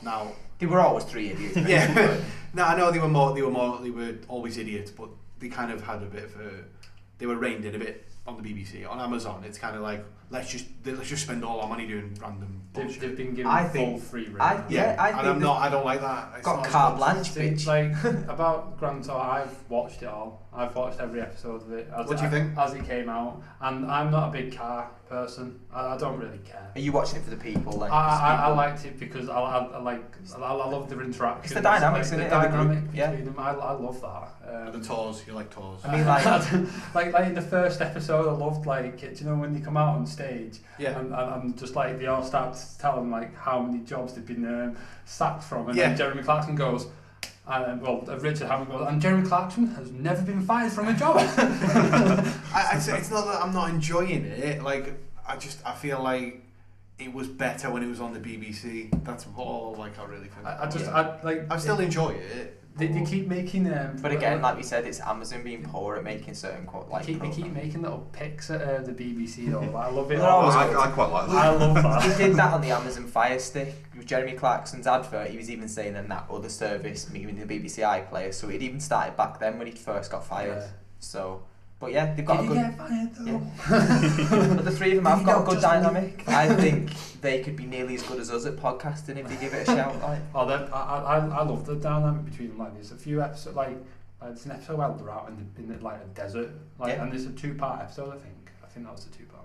Now they were always 3 idiots. Yeah. No, I know they were always idiots, but they kind of had a bit of they were reined in a bit on the BBC. On Amazon, it's kind of like let's just spend all our money doing random bullshit. They've been given full free rein. I don't like that. It's got carte blanche, bitch. Like about Grand Tour, I've watched it all. I've watched every episode of it. What do you think? As it came out, and I'm not a big car person. I don't really care. Are you watching it for the people? Like, I liked it because I love their interaction. It's the dynamics in the it. Dynamic between them. I love that. The tours, you like tours. I mean, like in the first episode, I loved do you know when they come out on stage? Yeah. And just like they all start to tell them like how many jobs they've been sacked from, and then Jeremy Clarkson goes. Richard Hammond goes, and Jeremy Clarkson has never been fired from a job. It's not that I'm not enjoying it. Like I feel like it was better when it was on the BBC. That's all I really think. I still enjoy it. They keep making but again, like we said, it's Amazon being poor at making certain they keep making little picks at the BBC though. Like, I love it. I quite like that. I love that. He did that on the Amazon Fire Stick with Jeremy Clarkson's advert. He was even saying in that other service, meaning the BBC iPlayer. So it even started back then when he first got fired. Yeah. So. But yeah, they've got a good. Get fired though? Yeah. But the 3 of them have got a good dynamic. I think they could be nearly as good as us at podcasting if they give it a shout. Like. I love the dynamic between them. Like, there's a few episodes there's an episode where they're out in a desert, and there's a 2-part episode. I think that was the 2-part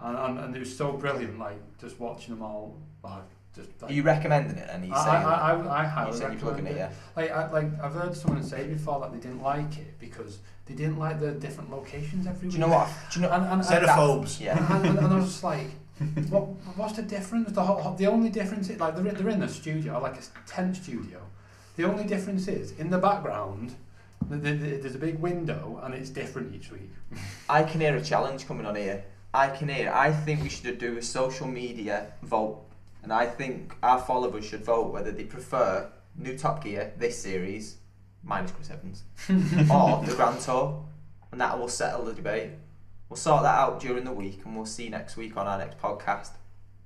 one, and it was so brilliant. Like just watching them all. Are you recommending it? And I highly recommend it. Yeah. I've heard someone say before that they didn't like it because they didn't like the different locations every week. Do you know what? Xenophobes. Yeah. and I was just like, what's the difference? The only difference is like they're in a studio, like a tent studio. The only difference is in the background. There's a big window and it's different each week. I can hear a challenge coming on here. I think we should do a social media vote. And I think our followers should vote whether they prefer new Top Gear, this series, minus Chris Evans, or the Grand Tour. And that will settle the debate. We'll sort that out during the week and we'll see next week on our next podcast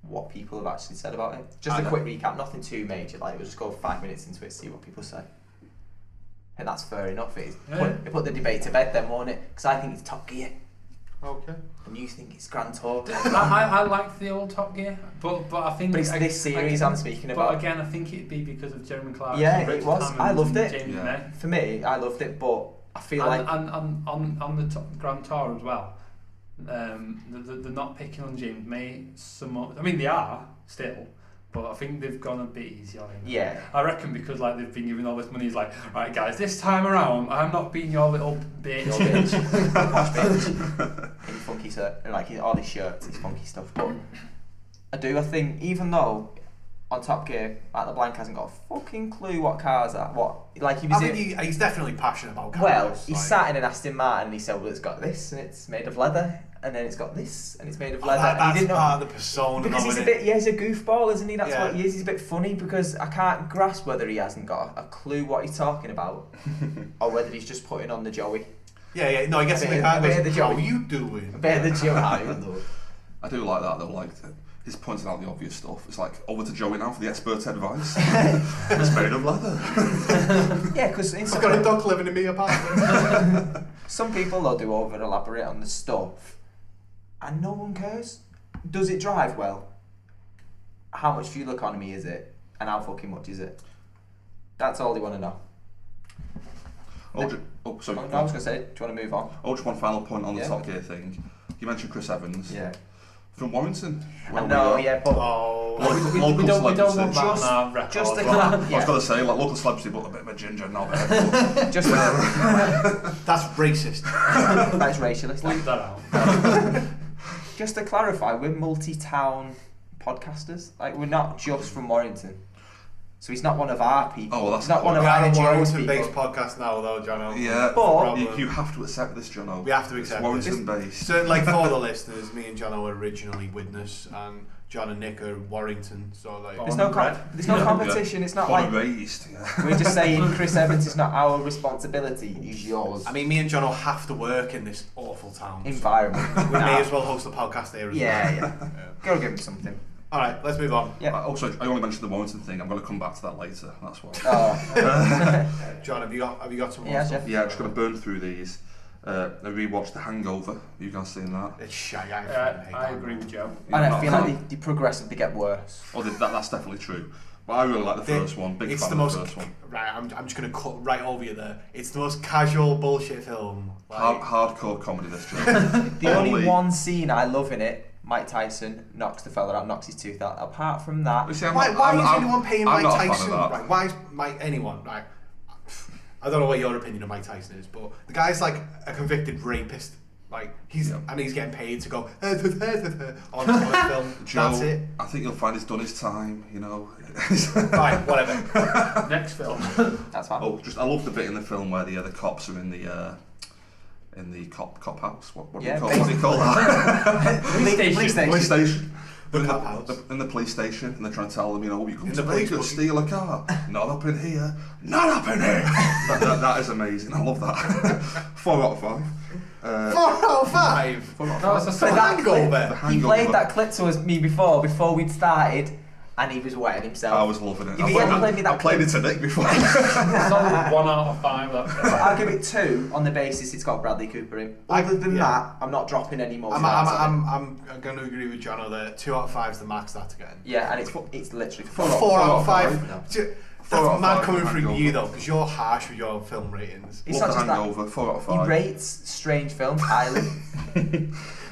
what people have actually said about it. Just a quick recap, nothing too major. We'll just go 5 minutes into it, see what people say. And that's fair enough. It put the debate to bed then, won't it? Because I think it's Top Gear. Okay. And you think it's Grand Tour. I liked the old Top Gear, but I think... But it's this series I'm speaking about. But again, I think it'd be because of Jeremy Clarkson. Yeah, it was. I loved it. James May. For me, I loved it, but I feel like... And on the Grand Tour as well, they're not picking on James May so much. I mean, they are, still, but I think they've gone a bit easy on him. Yeah. I reckon because they've been giving all this money, he's like, right guys, this time around, I'm not being your little bitch. Posh bitch. In funky shirt, all his shirts, his funky stuff. But I think, even though on Top Gear, Matt LeBlanc hasn't got a fucking clue what cars are, he's definitely passionate about cars. Well, he sat in an Aston Martin and he said, well, it's got this and it's made of leather. And then it's got this, and it's made of leather. That's part of the persona. Because he's a goofball, isn't he? That's what he is. He's a bit funny because I can't grasp whether he hasn't got a clue what he's talking about, or whether he's just putting on the Joey. Yeah. No, I guess in the car goes, how are you doing? A bit of the Joey. I do like that though. Like he's pointing out the obvious stuff. It's like over to Joey now for the expert advice. It's made of leather. Yeah, because I've got a dog living in my apartment. Some people though do over elaborate on the stuff. And no one cares. Does it drive well? How much fuel economy is it? And how fucking much is it? That's all they want to know. Sorry. I was going to say, do you want to move on? Just one final point on the Top Gear thing. You mentioned Chris Evans. Yeah. From Warrington. where No, we are. yeah, but Oh, We Local don't want celebrity. that on our record. just to Well, I yeah. was going to say, like, local celebrity, but a bit of a ginger knob. Just that's racist. that's racialist. Bleep that out. Just to clarify, we're multi-town podcasters. Like, we're not just from Warrington. So he's not one of our people. Oh, well, that's he's not one of We are our a Joe's Warrington-based people. podcast now, though, Jono. Yeah, But- you have to accept this, Jono. We have to It's accept Warrington-based. So, like, for the listeners, me and Jono were originally Widnes, and John and Nick are Warrington, so, like... There's no competition. It's not Born like and raised, yeah. we're just saying Chris Evans is not our responsibility. He's yours. I mean, me and Jono have to work in this awful town. So Environment. we may as well host a podcast here as Yeah, well. yeah. Go give him something. Alright, let's move on. Yeah. Also, I only mentioned the Warrington thing. I'm going to come back to that later. That's why. Oh. John, have you got some more Yeah, stuff? Jeff. Yeah, I'm just going to burn through these. I rewatched The Hangover. You guys seen that? It's shy. I I that. agree with Joe. And Yeah, I feel like they progressively get worse. Oh, that's definitely true. But I really like the The- first one. Big it's fan the of the most first one. right. I'm just gonna cut right over you there. It's the most casual bullshit film. Like, Hardcore comedy, this joke. The only one scene I love in it, Mike Tyson knocks the fella out, knocks his tooth out. Apart from that, You see, I'm why not- I'm- is I'm- anyone paying I'm Mike not a fan of Tyson? that. Right, why is anyone? Right, I don't know what your opinion of Mike Tyson is, but the guy's like a convicted rapist. Like he's getting paid to go on a film. Joe, That's it. I think you'll find he's done his time, you know. Right, whatever. Next film. that's fine. I love the bit in the film where the cops are in the cop house. What do Yeah, you call that? Police station. Police station. The They're cop house. in the police station, and they're trying to tell them, you know, you come In to the police Vegas, buggy. steal a car. Not up in here. Not up in here. that is amazing. I love that. 4 out of 5. 4 out of 5. 4 out of No, 5. it's a But that Hangover. clip, The he Hangover. played that clip to us before we'd started, and he was wetting himself. I was loving it. If you hadn't played me that I played clip- it to Nick before. Solid 1 out of 5. That film. I'll give it 2 on the basis it's got Bradley Cooper in. Other than that, I'm not dropping any more. stars on it. I'm going to agree with Jono there. 2 out of 5 is the max that's getting. Yeah, and it's literally 4 4 out of 5. No. That's 4 out of mad 5 coming for from Hangover. you though, because you're harsh with your film ratings. It's Love not The just that. Hangover. 4 out of He 5. rates strange films highly.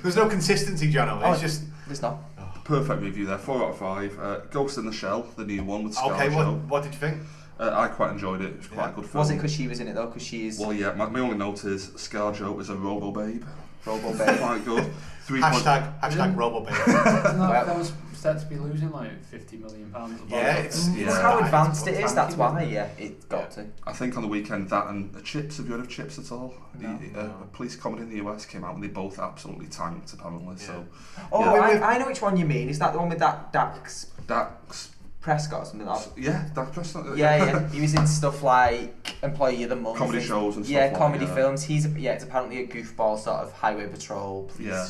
There's no consistency, Jono. It's just There's not. Perfect review there. 4 out of 5. Ghost in the Shell, the new one with okay. ScarJo. What did you think? I quite enjoyed it. It was quite a good film. Was it because she was in it though? Because she is Well, yeah. My only note is ScarJo is a robo babe. Robo Babe. Quite good. 3. Hashtag RoboBabe. Isn't Well- that film's set to be losing like £50 million? Yeah, it's It's how advanced it is. That's why. Yeah, it got to. I think on the weekend that and Chips. Have you heard of Chips at all? No. A police comedy in the US came out and they both absolutely tanked apparently. So Oh, Yeah. I know which one you mean. Is that the one with that Dax Dax. Prescott or something like that? Yeah, Dax Prescott. Yeah. He was in stuff like Employee of the Month. Comedy and- shows and stuff Yeah, like comedy that. films. It's apparently a goofball sort of highway patrol. Police. Yeah.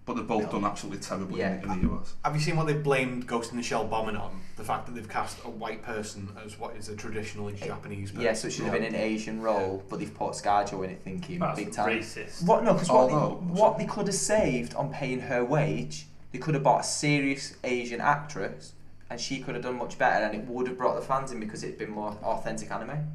But they've both done absolutely terribly Yeah. in the US. Have you seen what they've blamed Ghost in the Shell bombing on? The fact that they've cast a white person as what is a traditionally Japanese person. Yeah, so it should have been an Asian role, but they've put ScarJo in it, thinking That's big time. racist. What? No, because Although- what they could have saved on paying her wage, they could have bought a serious Asian actress, and she could have done much better, and it would have brought the fans in because it'd been more authentic anime.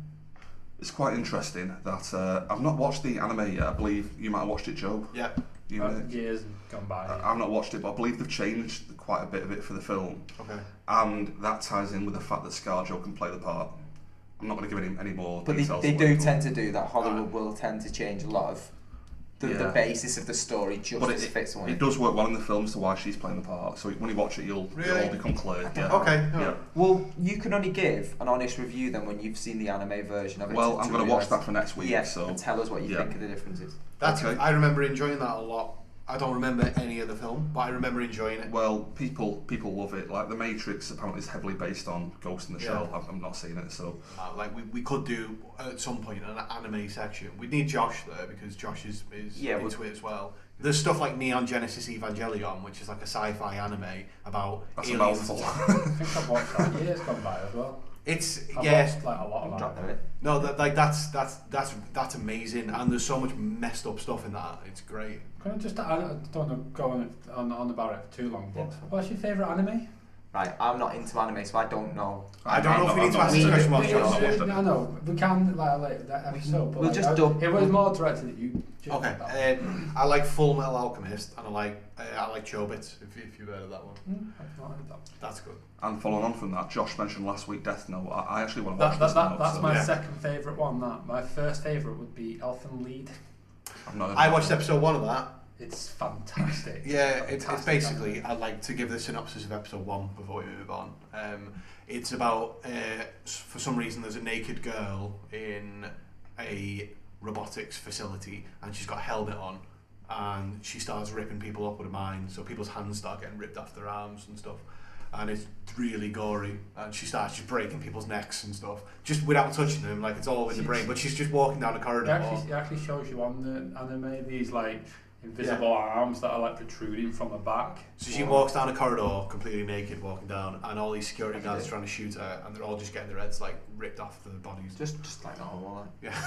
It's quite interesting that I've not watched the anime yet. I believe you might have watched it, Joe. Yeah. You Nick? Years gone by. I've not watched it, but I believe they've changed quite a bit of it for the film. Okay. And that ties in with the fact that ScarJo can play the part. I'm not going to give any more But they details. do away, but- tend to do that. Hollywood will tend to change a lot of the Yeah. basis of the story just But as fits one. it does work well in the film as to why she's playing the part. So when you watch it, it'll Really? all become clear. Yeah. Okay. Yeah. Well, you can only give an honest review then when you've seen the anime version of it. Well, I'm going to watch realise- that for next week. Yeah, So and tell us what you yeah. think of the differences. That's. Okay. I remember enjoying that a lot. I don't remember any of the film, but I remember enjoying it. well, people love it. Like The Matrix apparently is heavily based on Ghost in the Yeah. Shell. I've not seen it, so Like we could do at some point an anime section. We'd need Josh there because Josh is Yeah, into it as well. There's stuff like Neon Genesis Evangelion, which is like a sci-fi anime about that's a aliens. mouthful. I think I've watched that years gone by as well. It's I've yeah. watched like a lot of Drop that. of it. No, that's amazing, and there's so much messed up stuff in that. It's great. Can I just? I don't want to go on about it for too long. But what's your favourite anime? Right, I'm not into anime, so I don't know. I don't know if we need to ask We- this question. we- Mark. we- I've watched it. No, no, we can like that episode. But We'll like, just dub. It was more directed at you. Jim, Okay, that. I like Full Metal Alchemist, and I like Chobits. If you've heard of that one, I've not heard that. that's good. And following on from that, Josh mentioned last week Death Note. I actually want to watch That, this that, now. that's so my yeah. second favourite one. That my first favourite would be Elfin Lead. I've not heard I of watched that. episode 1 of that. It's fantastic. Yeah, it's Fantastic basically, anime. I'd like to give the synopsis of episode 1 before we move on. It's about, for some reason, there's a naked girl in a robotics facility, and she's got a helmet on, and she starts ripping people up with a mine, so people's hands start getting ripped off their arms and stuff. And it's really gory, and she starts just breaking people's necks and stuff, just without touching them, like it's all in the brain, but she's just walking down the corridor. It actually shows you on the anime these like invisible arms that are like protruding from her back. So she walks down a corridor completely naked, walking down, and all these security guards are trying to shoot her, and they're all just getting their heads like ripped off their bodies. Just like normal. Like. Yeah,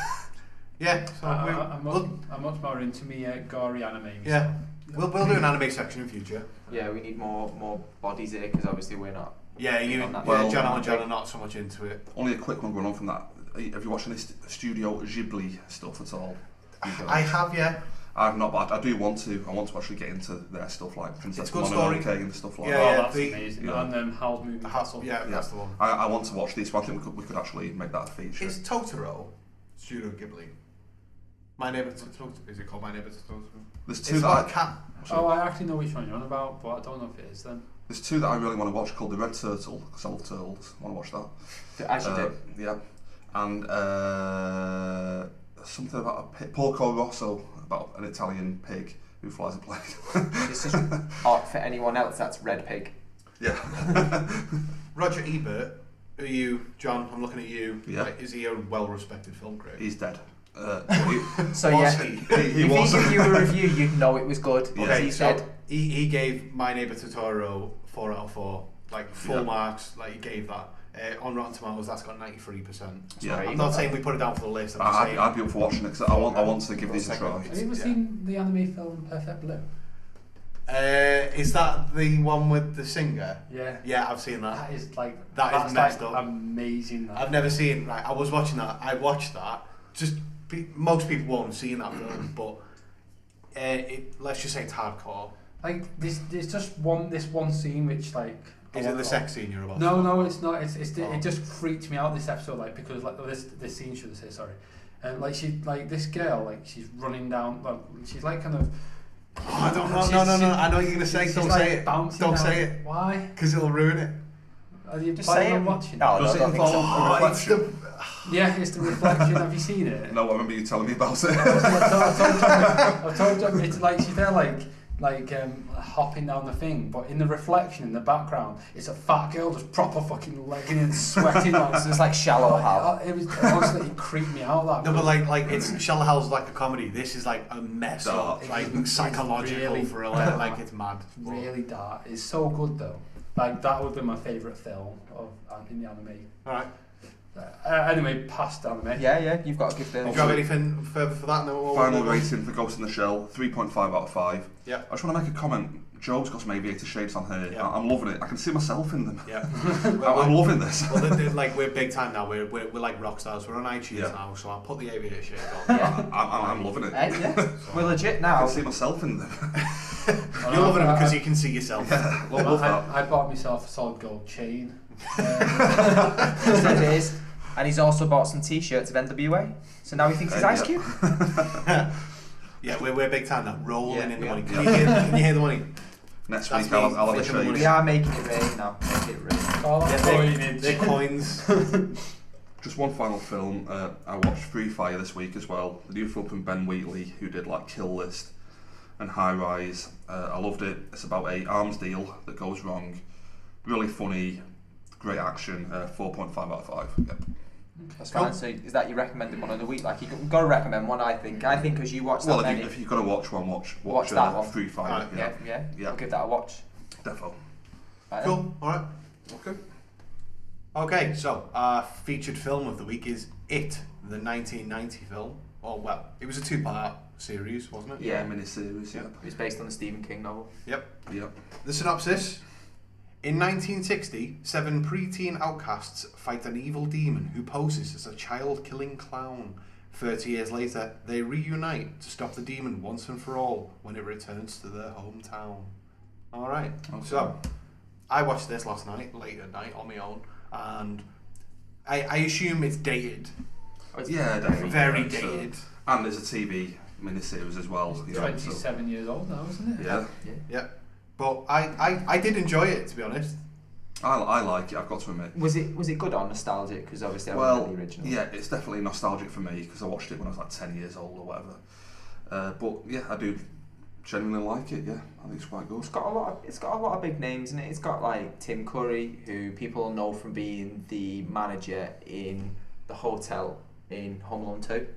yeah. So I'm much more into me gory anime. yeah, we'll do an anime section in future. Yeah, we need more bodies here because obviously we're not. Yeah, you, on that. well, Well, Jono and John are not so much into it. Only a quick one going on from that. Have you watched any Studio Ghibli stuff at all? I have, yeah. I've not, but I do want to. I want to actually get into their stuff like Princess good story. Mononoke and stuff like Yeah, that. Oh, that's the- amazing. yeah. And Howl's Moving Castle. Yeah, that's the one. I want to watch these, but I think we could actually make that a feature. Is Totoro Studio Ghibli? My Neighbor Totoro. Is it called My Neighbor Totoro? There's two It's that got a cat. Oh, I actually know which one you're on about, but I don't know if it is then. there's two that I really want to watch called The Red Turtle, because I love turtles. I want to watch that. As you do. Yeah, and something about a pig, Porco Rosso, about an Italian pig who flies a plane. This is art for anyone else. That's Red Pig. Yeah. Roger Ebert. Are you, John? I'm looking at you. Yeah. Like, is he a well-respected film critic? He's dead. So Was yeah, he? He if was. he give you a review, you'd know it was good. Yeah. Because he said so he gave My Neighbor Totoro 4 out of 4, like full Yeah. marks. Like he gave that. On Rotten Tomatoes, that's got 93%. Yeah. I'm not saying we put it down for the list. I'm just saying. I'd be up for watching it because I want to give these a try. Have you ever Yeah. seen the anime film Perfect Blue? Is that the one with the singer? Yeah. Yeah, I've seen that. That is like That's messed up. Amazing. That. I've never seen. Right, I was watching that. I watched that. Just most people won't have seen that film, but let's just say it's hardcore. Like there's just this one scene which like. Is it the sex scene you're about? No, it's not. It's Oh. it just freaked me out this episode, like because like this scene should I say sorry, and like this girl like she's running down. Well, she's like kind of. Oh, I don't know. No. I know what you're gonna say. She's Don't like say it. bouncing Don't down. say it. Why? Because it'll ruin it. Are you just say it. watching? No, Does I it don't think so. involve a it's the. reflection? Yeah, it's the reflection. Have you seen it? No, I remember you telling me about it. I told you, it's like she's there hopping down the thing, but in the reflection in the background, it's a fat girl just proper fucking legging and sweating on. So it's like Shallow Hal. It was honestly it creeped me out. That No, was- but like it's Shallow Hell's like a comedy. This is like a mess Dark. up, like It's psychological really thriller. dark. Like it's mad. really dark. It's so good though. Like that would be my favourite film of in the anime. All right. Anyway, past anime. Yeah, you've got to give them. Do you have anything further for that? No. Final rating for Ghost in the Shell, 3.5 out of 5. Yeah. I just want to make a comment. Joe's got some aviator shades on here. Yeah. I'm loving it. I can see myself in them. Yeah. I'm loving this. Well, like we're big time now. We're like rock stars. We're on iTunes Yeah. now, so I'll put the aviator shirt on. Yeah. I'm loving it. Yeah, we're legit I now. can see myself in them. You're loving them because you can see yourself. Love that. I bought myself a solid gold chain. So it is. And he's also bought some t-shirts of NWA. So now he thinks he's Ice Cube. Yeah, we're big time now. Rolling Yeah, in the yeah. money. Can you hear the money? Next That's week me I'll have a flicking the shade. money. We are making it rain now. Make it rain. All that coinage. They're coins. Just one final film. I watched Free Fire this week as well. The new film from Ben Wheatley, who did like Kill List and High Rise. I loved it. It's about a arms deal that goes wrong. Really funny, great action. 4.5 out of 5. Yep. That's fine. So is that your recommended one of the week? Like you've got to recommend one. I think because you watch that Well, many. if you've got to watch one, watch that one. Free Fire. Right, Yeah. Yeah. I'll give that a watch. Defo. Right then. Cool. All right. Okay. Okay. So our featured film of the week is It, the 1990 film. Oh well, it was a 2-part series, wasn't it? Yeah. Miniseries. Yep. It was based on the Stephen King novel. Yep. Yep. The synopsis. In 1960, 7 preteen outcasts fight an evil demon who poses as a child-killing clown. 30 years later, they reunite to stop the demon once and for all when it returns to their hometown. Alright, so I watched this last night, late at night, on my own, and I assume it's dated. Yeah, definitely. Very So- dated. and there's a TV miniseries as well. He's you know, 27 years old now, isn't it? Yeah, Yeah. But I did enjoy it, to be honest. I like it. I've got to admit. Was it good or nostalgic? Because obviously I Well, remember the original. yeah, it's definitely nostalgic for me because I watched it when I was like 10 years old or whatever. But yeah, I do genuinely like it. Yeah, I think it's quite good. It's got a lot of big names in it. It's got like Tim Curry, who people know from being the manager in the hotel in Home Alone 2.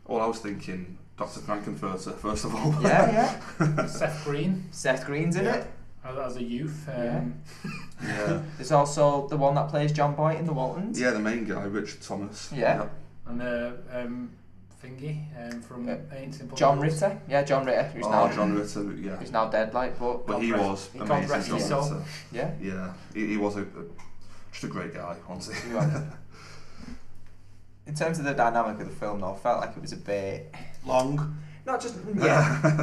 Well, I was thinking Dr. Frankenfurter first of all. Yeah. Seth Green, Seth Green's in it. as a youth. Yeah. Yeah. There's also the one that plays John Boyd in The Waltons. Yeah, the main guy, Richard Thomas. Yeah. And the thingy from Ain't Simple John Rules. Ritter. Yeah, John Ritter, who's Oh, now John Ritter. Yeah. who's now dead. Like, but But he God was God amazing. rest John his soul. Ritter. yeah. Yeah, he was just a great guy, honestly. He was. In terms of the dynamic of the film, though, I felt like it was a bit Long. not just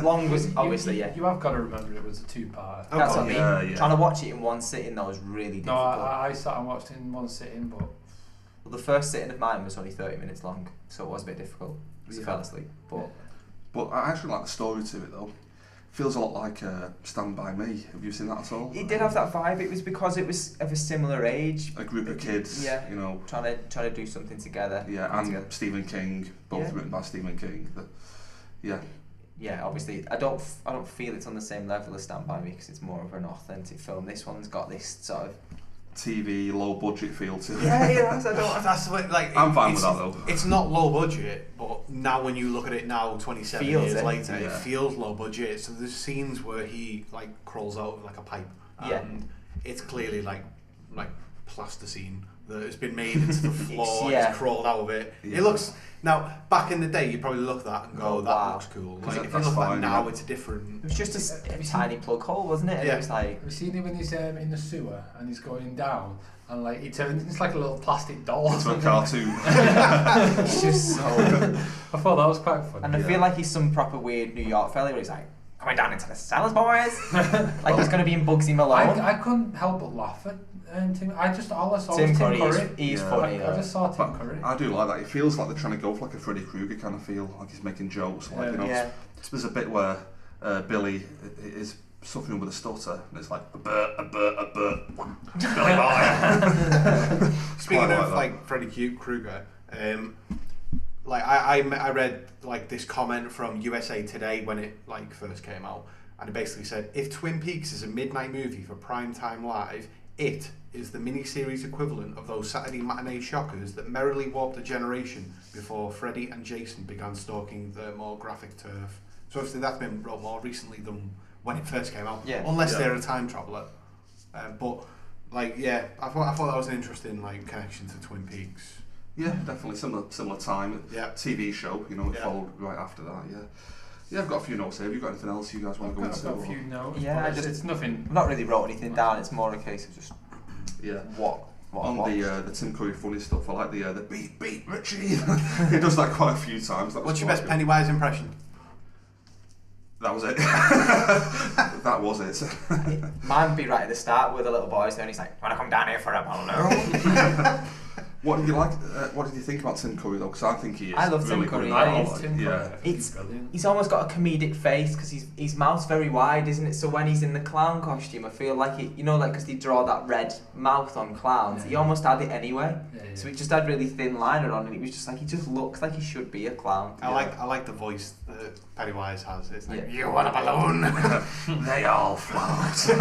long was obviously You have got to remember it was a two-part. That's what I mean. Yeah. Trying to watch it in one sitting though was really No, difficult. I sat and watched it in one sitting, but Well, the first sitting of mine was only 30 minutes long, so it was a bit difficult because I Yeah. fell asleep. But But I actually like the story to it though. Feels a lot like Stand By Me. Have you seen that at all? it did have that vibe. It was because it was of a similar age, A group of kids, Yeah. you know. trying to do something together. Yeah, come and together. Stephen King, both Yeah. written by Stephen King. Yeah, Yeah, obviously, I don't feel it's on the same level as Stand By Me because it's more of an authentic film. This one's got this sort of TV, low budget feel to it. yeah. I don't. That's what, like. I'm fine it's, with that though. It's not low budget, but now when you look at it now, 27 Feels years it. later, it Yeah. feels low budget. So there's scenes where he like crawls out of like a pipe, and Yeah. it's clearly like plasticine that has been made into the floor. yeah. It's crawled out of it. Yeah. It looks now. Back in the day, you probably look at that and go, Oh, "That wow. looks cool." 'Cause Like if you that's look at that fine, now, yeah. it's different. It was just Have a you tiny plug hole, wasn't it? And Yeah. it was like have you seen him when he's in the sewer and he's going down and like he turns it's like a little plastic doll. It's a cartoon. it's just so. I thought that was quite funny. And I feel like he's some proper weird New York fella where he's like, coming down into the cellars, boys. Like he's going to be in Bugsy Malone. I couldn't help but laugh at Tim. All I saw Tim was Curry, Tim Curry. he's Yeah. funny I though. just saw Tim But Curry. I do like that. It feels like they're trying to go for like a Freddy Krueger kind of feel, like he's making jokes. Like, you know, Yeah. there's a bit where Billy is suffering with a stutter, and it's like a burt, Billy boy. Speaking Quite of like like Freddy Krueger, like I read like this comment from USA Today when it like first came out, and it basically said, if Twin Peaks is a midnight movie for primetime live, it is the miniseries equivalent of those Saturday matinee shockers that merrily warped a generation before Freddy and Jason began stalking the more graphic turf. So obviously that's been wrote more recently than when it first came out, Yeah. unless Yeah. they're a time traveller. But like yeah, I thought that was an interesting like connection to Twin Peaks. Yeah, definitely similar time. Yeah. TV show, you know, it Yeah. followed right after that. Yeah. Yeah, I've got a few notes here. Have you got anything else you guys want to go I've into? got a or- few notes. Yeah, but I just- it's nothing. I've not really wrote anything down. It's more a case of just Yeah. what On I watched. the Tim Curry funny stuff, I like the beat Richie. He does that quite a few times. That was What's your quite best good. Pennywise impression? That was it. That was it. Mine would be right at the start with the little boys there, and he's like, "Wanna come down here for a balloon?" What did you like? What did you think about Tim Curry though? Because I think he is. I love Tim really Curry, good. yeah, I he's love Tim yeah. Curry. It's- Brilliant. He's almost got a comedic face because his mouth's very wide, isn't it? So when he's in the clown costume, I feel like it, you know, like because they draw that red mouth on clowns, he Yeah. almost had it anyway. Yeah, yeah. So he just had really thin liner on, and it was just like he just looks like he should be a clown. I like the voice that Pennywise has. It's like, Yeah. you want a balloon? They all float.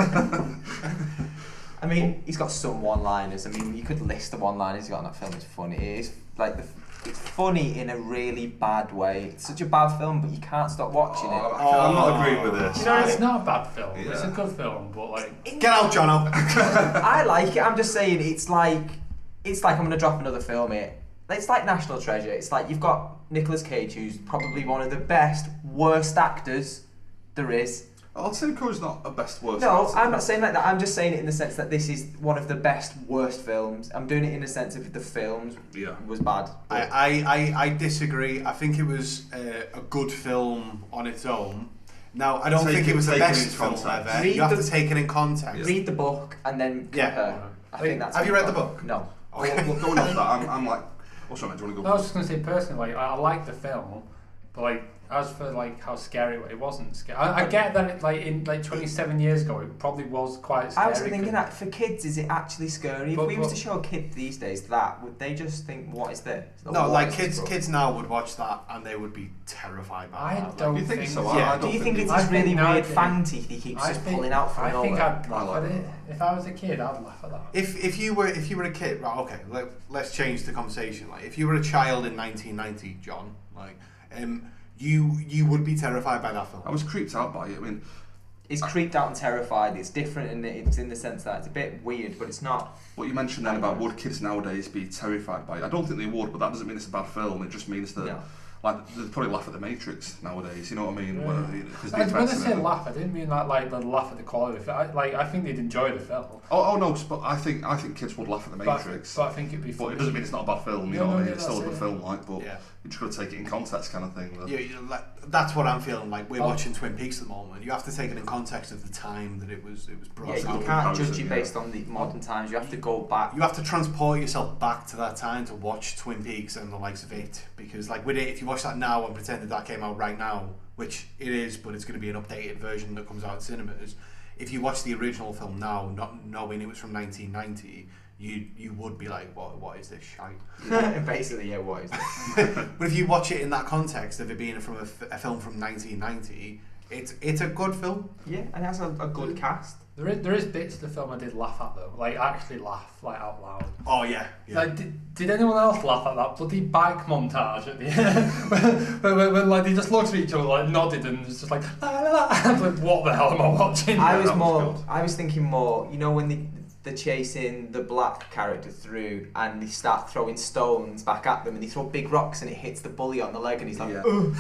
I mean, he's got some one-liners. I mean, you could list the one-liners he's got in that film. It's funny. It is like it's funny in a really bad way. It's such a bad film, but you can't stop watching it. I'm not agreeing with this. You know what I It's mean? not a bad film. It's a Yeah. good film, but like Get out, Jono. I like it. I'm just saying it's like I'm gonna drop another film here. It's like National Treasure. It's like you've got Nicolas Cage, who's probably one of the best, worst actors there is. I'd say Cody's not a best worst. No, I'm not saying like that. I'm just saying it in the sense that this is one of the best worst films. I'm doing it in the sense of the films was bad. I disagree. I think it was a good film on its own. Now, I don't think it was the best film ever. You have to take it in context. Read the book and then compare. I think that's. Have you read the book? No. Okay. Well, going off that, I'm like, what's wrong? Do you want to go? I was just going to say personally, like, I like the film, but like as for like how scary it wasn't scary. I get that it, like in like 27 years ago it probably was quite scary. I was thinking that for kids, is it actually scary? If we was to show a kid these days that, would they just think, what is this? No, like kids now would watch that and they would be terrified by that. I don't think so. Yeah. Do you think it's this really weird fang teeth he keeps just pulling out from nowhere? I think I'd laugh at it. If I was a kid, I'd laugh at that. If you were a kid, right? Okay, let's change the conversation. Like, if you were a child in 1990, John, like, you would be terrified by that film. I was creeped out by it. I mean, it's creeped out and terrified. It's different, and it's in the sense that it's a bit weird, but it's not. What you mentioned then about would kids nowadays be terrified by it? I don't think they would, but that doesn't mean it's a bad film. It just means that. Like, they'd probably laugh at the Matrix nowadays, you know what I mean? Yeah. When I say laugh, I didn't mean that like they'd laugh at the quality of it. I think they'd enjoy the film. Oh no, but I think kids would laugh at the Matrix. But I think it'd be funny. But it doesn't mean it's not a bad film, you know what I mean? It's still a good film, like, but you just got to take it in context kind of thing. That's what I'm feeling like. We're watching Twin Peaks at the moment. You have to take it in context of the time that it was brought out. You can't judge it based on the modern times. You have to go back. You have to transport yourself back to that time to watch Twin Peaks and the likes of it. Because like with it, if you watch that now and pretend that came out right now, which it is, but it's going to be an updated version that comes out in cinemas. If you watch the original film now, not knowing it was from 1990, you would be like, what is this shite? Basically, yeah, what is this? But if you watch it in that context of it being from a film from 1990, it's a good film. Yeah, and it has a good cast. There is bits of the film I did laugh at though, like actually laugh like out loud. Oh yeah. Like did anyone else laugh at that bloody bike montage at the end? when like they just looked at each other like nodded and it's just like la la la. I was like, what the hell am I watching? I was thinking more, you know, when they're chasing the black character through and they start throwing stones back at them and they throw big rocks and it hits the bully on the leg and he's like, and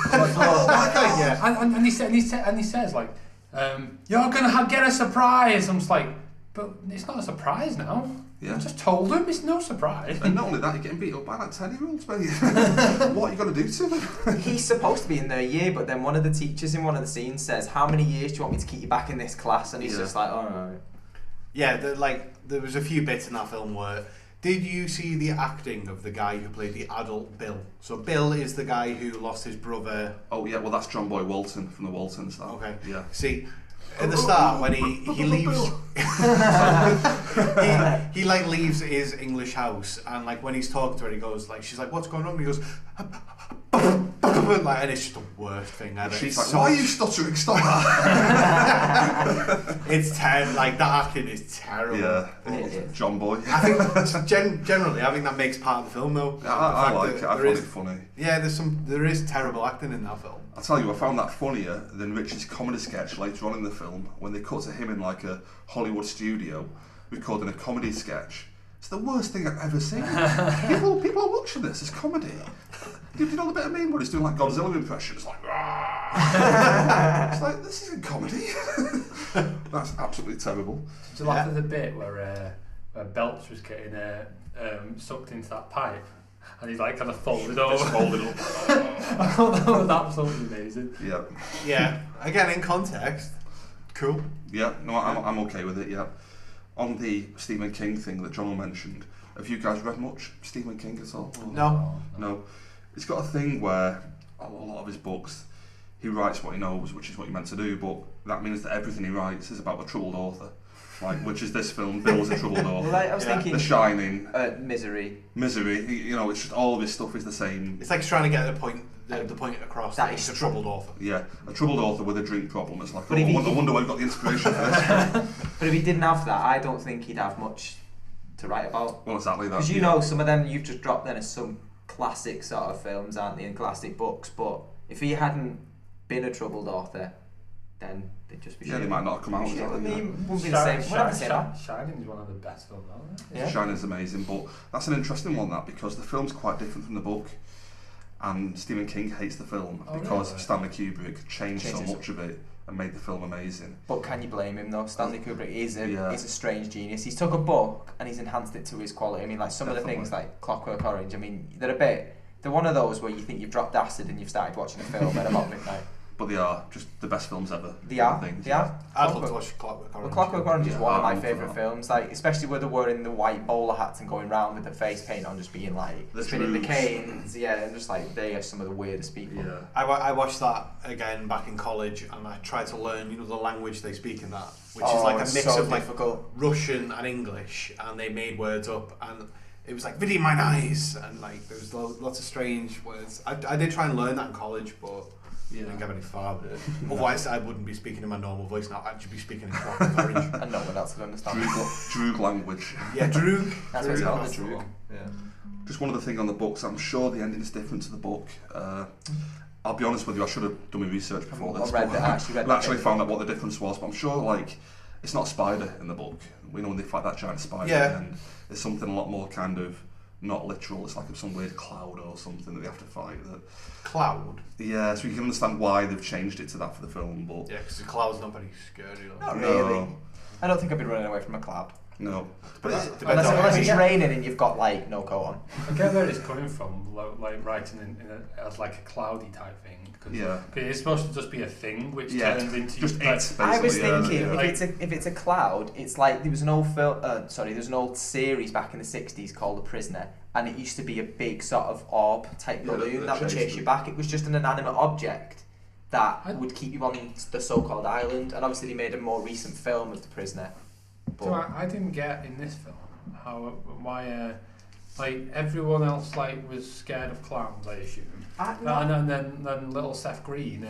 he says like, you're gonna get a surprise. I'm just like, but it's not a surprise now. Yeah. I just told him it's no surprise. And not only that, you're getting beat up by like 10-year-olds, mate. What are you going to do to them? He's supposed to be in their year, but then one of the teachers in one of the scenes says, how many years do you want me to keep you back in this class? And he's just like, oh no. Yeah, there was a few bits in that film where... Did you see the acting of the guy who played the adult Bill? So Bill is the guy who lost his brother... Oh yeah, well that's John Boy Walton from the Waltons. That. Okay. Yeah. See, at the start when he leaves... he like leaves his English house and like when he's talking to her he goes like, she's like, what's going on? And he goes... like, and it's just the worst thing ever. She's like, why are you stuttering? Stop that. It's terrible. Like, that acting is terrible. Yeah, John Boy. I think generally, I think that makes part of the film though. I like it. I find it funny. Yeah, there is terrible acting in that film. I'll tell you, I found that funnier than Richard's comedy sketch later on in the film when they cut to him in like a Hollywood studio recording a comedy sketch. It's the worst thing I've ever seen. people are watching this as comedy. Do you know the bit I mean? Where he's doing like Godzilla impressions, like, it's like, this isn't comedy. That's absolutely terrible. Did you laugh at the bit where Belch was getting sucked into that pipe and he's like kind of folded over? Just folded up. I thought that was absolutely amazing. Yeah. Yeah. Again, in context, cool. Yeah. No, I'm okay with it. Yeah. On the Stephen King thing that Jono mentioned, have you guys read much Stephen King at all? No. It's got a thing where a lot of his books, he writes what he knows, which is what you're meant to do, but that means that everything he writes is about a troubled author. Like, which is this film, Bill's a troubled author. Well, I was thinking... The Shining. Misery. You know, it's just all of his stuff is the same. It's like he's trying to get the point across that he's a troubled author. Yeah, a troubled author with a drink problem. It's like, I wonder where he got the inspiration for this. But if he didn't have that, I don't think he'd have much to write about. Well, exactly that. Because you know, some of them you've just dropped then as some classic sort of films, aren't they, and classic books, but if he hadn't been a troubled author, then they'd just be they might not have come out. Wouldn't be the same. Shining is one of the best films, isn't it? Yeah. Shining's amazing, but that's an interesting one, that, because the film's quite different from the book, and Stephen King hates the film because Stanley Kubrick changed so much of it and made the film amazing. But can you blame him though? Stanley Kubrick is a Yeah. strange genius. He's took a book and he's enhanced it to his quality. I mean, like some of the things like Clockwork Orange. I mean, they're one of those where you think you've dropped acid and you've started watching a film at about midnight. But they are just the best films ever. They are. I'd love to watch Clockwork Orange. Well, Clockwork Orange is Yeah, one of I my love favourite that. films. Like, especially where they're wearing the white bowler hats and going round with the face paint on, just being like The spinning the Droogs. canes. Yeah, and just like they are some of the weirdest people. Yeah. I watched that again back in college, and I tried to learn, the language they speak in that, which is Oh, like a it's mix so of like difficult. Russian and English, and they made words up, and it was like "Vidi mine eyes," and like there was lots of strange words. I did try and learn that in college, but I didn't get very far with it. Otherwise, I wouldn't be speaking in my normal voice now. I'd just be speaking in Clockwork Orange. And no one else would understand. Droog language. Yeah, Droog. That's what it's called, the that's the Droog. one. Yeah. Just one other thing on the books. I'm sure the ending is different to the book. I'll be honest with you, I should have done my research before this. I actually read I actually found out what the difference was, but I'm sure like it's not a spider in the book. We know when they fight that giant spider, Yeah. and it's something a lot more kind of not literal. It's like some weird cloud or something that they have to fight. Cloud. Yeah, so you can understand why they've changed it to that for the film, but Yeah, because the cloud's not very scary. Not no, really. I don't think I'd be running away from a cloud. no. But it depends Unless, on unless it. it's raining and you've got like no coat on. I get where it's coming from, like writing as like a cloudy type thing. Cause Yeah. it's supposed to just be a thing which Yeah, turns into just like, it. I was Basically, yeah, thinking yeah. if it's a cloud, it's like there was an old there's an old series back in the 60s called The Prisoner, and it used to be a big sort of orb type Yeah, balloon that that would chased chase them. you back. It was just an inanimate object that would keep you on the so-called island, and obviously they made a more recent film of The Prisoner. So I didn't get in this film why like everyone else like was scared of clowns, I assume. And then little Seth Green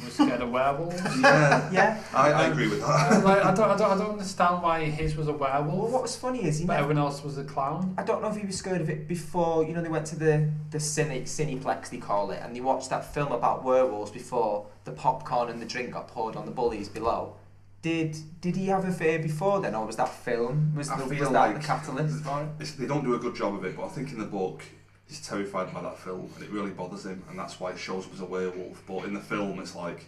was scared of werewolves. Yeah, Yeah. I agree with that. Like, I don't understand why his was a Well, werewolf, what was funny is but everyone else was a clown. I don't know if he was scared of it before, they went to the Cineplex, they call it, and they watched that film about werewolves before the popcorn and the drink got poured on the bullies below. Did he have a fear before then, or was that film? Was I that feel the like catalyst for it? They don't do a good job of it, but I think in the book he's terrified by that film, and it really bothers him, and that's why he shows up as a werewolf. But in the film, it's like,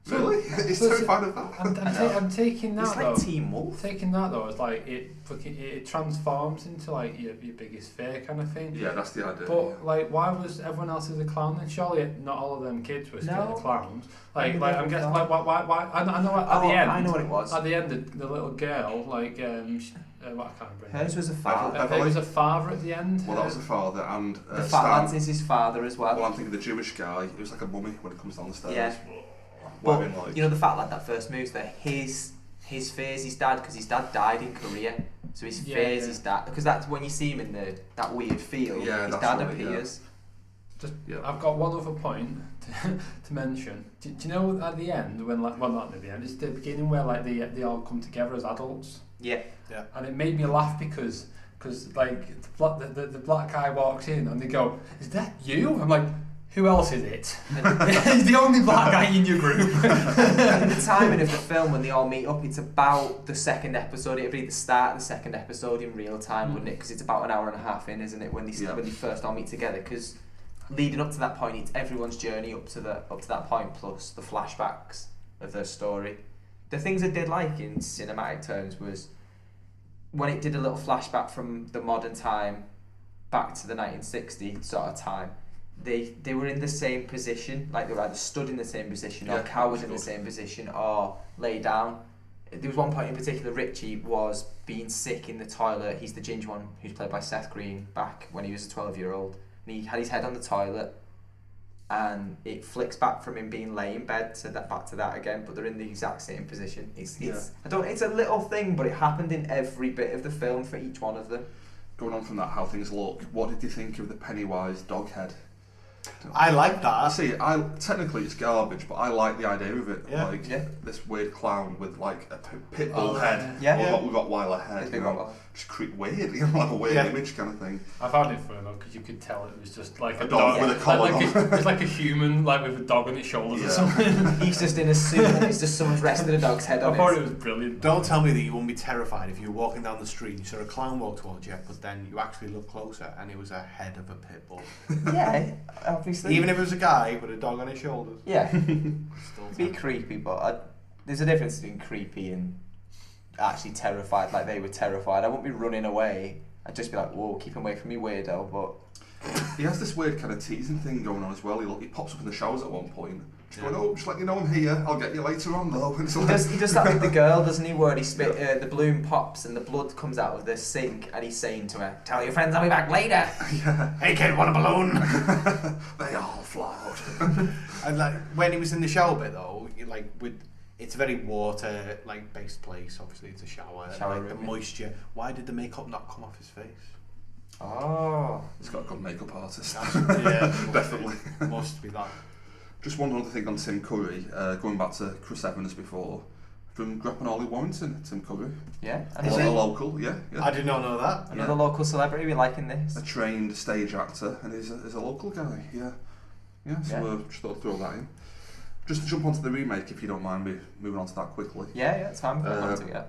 So- really? He's so- terrified of that? I'm taking that It's though. like Teen Wolf. Taking that though, it's like it transforms into like your biggest fear kind of thing. Yeah, that's the idea. But like, why was everyone else as a clown then? Surely not all of them kids were scared No. of clowns. I Like, mean, I'm guessing no. like why? I know at the end. I know what it was. At the end, the little girl, like, what I can't remember. Hers was a father. Evelyn. There was a father at the end. Well, that was the father, and The fat Stan. lad is his father as well. Well, I'm thinking the Jewish guy. It was like a mummy when it comes down the stairs. Yeah. Wearing, But like, the fat lad that first moves there, his fears his dad, because his dad died in Korea, so his Yeah, fears yeah. his dad, because that's when you see him in that weird field. Yeah, his that's dad right, yeah. appears. yeah. I've got one other point to mention. Do you know at the end when like, well, not at the end, it's the beginning where like they all come together as adults, Yeah. and it made me laugh because like the black guy walks in and they go, "Is that you?" I'm like, "Who else is it?" He's the only black guy in your group. And the timing of the film when they all meet up, it's about the second episode. It'd be the start of the second episode in real time, wouldn't it? Because it's about an hour and a half in, isn't it? When they first all meet together. Because leading up to that point, it's everyone's journey up to that point, plus the flashbacks of their story. The things I did like in cinematic terms was when it did a little flashback from the modern time back to the 1960 sort of time. They were in the same position, like they were either stood in the same position or cowered in the same position or lay down. There was one point in particular, Richie was being sick in the toilet. He's the ginger one who's played by Seth Green back when he was a 12-year-old. And he had his head on the toilet and it flicks back from him being lay in bed to that back to that again, but they're in the exact same position. It's a little thing, but it happened in every bit of the film for each one of them. Going on from that, how things look. What did you think of the Pennywise dog head? I like that. See, technically it's garbage, but I like the idea of it. Yeah. Like Yeah. this weird clown with like a pit bull head. Yeah. We've got Weiler head. It's You big know, one. just weird, like a weird image kind of thing. I found it funny though because you could tell it was just like A dog with a collar like on. it's like a human like with a dog on its shoulders Yeah. or something. He's just in a suit and it's just someone's resting a dog's head on I thought it. it was brilliant. Don't tell me that you wouldn't be terrified if you were walking down the street and you saw a clown walk towards you, but then you actually look closer and it was a head of a pit bull. Yeah, obviously. Even if it was a guy with a dog on his shoulders. Yeah, Still it'd be creepy, but there's a difference between creepy and actually terrified. Like they were terrified. I wouldn't be running away. I'd just be like, whoa, keep away from me, weirdo. But he has this weird kind of teasing thing going on as well. He pops up in the showers at one point. Just going, oh, just let you know I'm here. I'll get you later on though. And so he does that with the girl, doesn't he? Where he the balloon pops and the blood comes out of the sink, and he's saying to her, "Tell your friends I'll be back later." Yeah. Hey kid, want a balloon? They all float. And like when he was in the shower bit though, it's a very water based place. Obviously, it's a shower. Shower The room, moisture. Why did the makeup not come off his face? Oh, He's got a good makeup artist. Yeah, Definitely. Must be that. Just one other thing on Tim Curry, going back to Chris Evans before, from Grappenolly Warrington, Tim Curry. yeah. A local, yeah. I did not know that. Another local celebrity we liking this. A trained stage actor, and he's a local guy, yeah. Yeah, so just thought I'd throw that in. Just to jump onto the remake, if you don't mind me moving on to that quickly. Yeah, it's fine. We've got to it.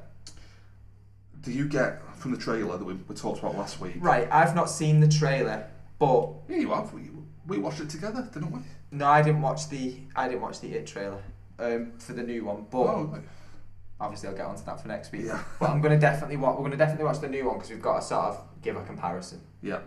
Do you get, from the trailer that we talked about last week? Right, I've not seen the trailer, but Yeah, you have. We watched it together, didn't we? no, I didn't watch the It trailer for the new one. But Right. obviously, I'll get onto that for next week. Yeah. But we're going to definitely watch the new one because we've got to sort of give a comparison. Yeah.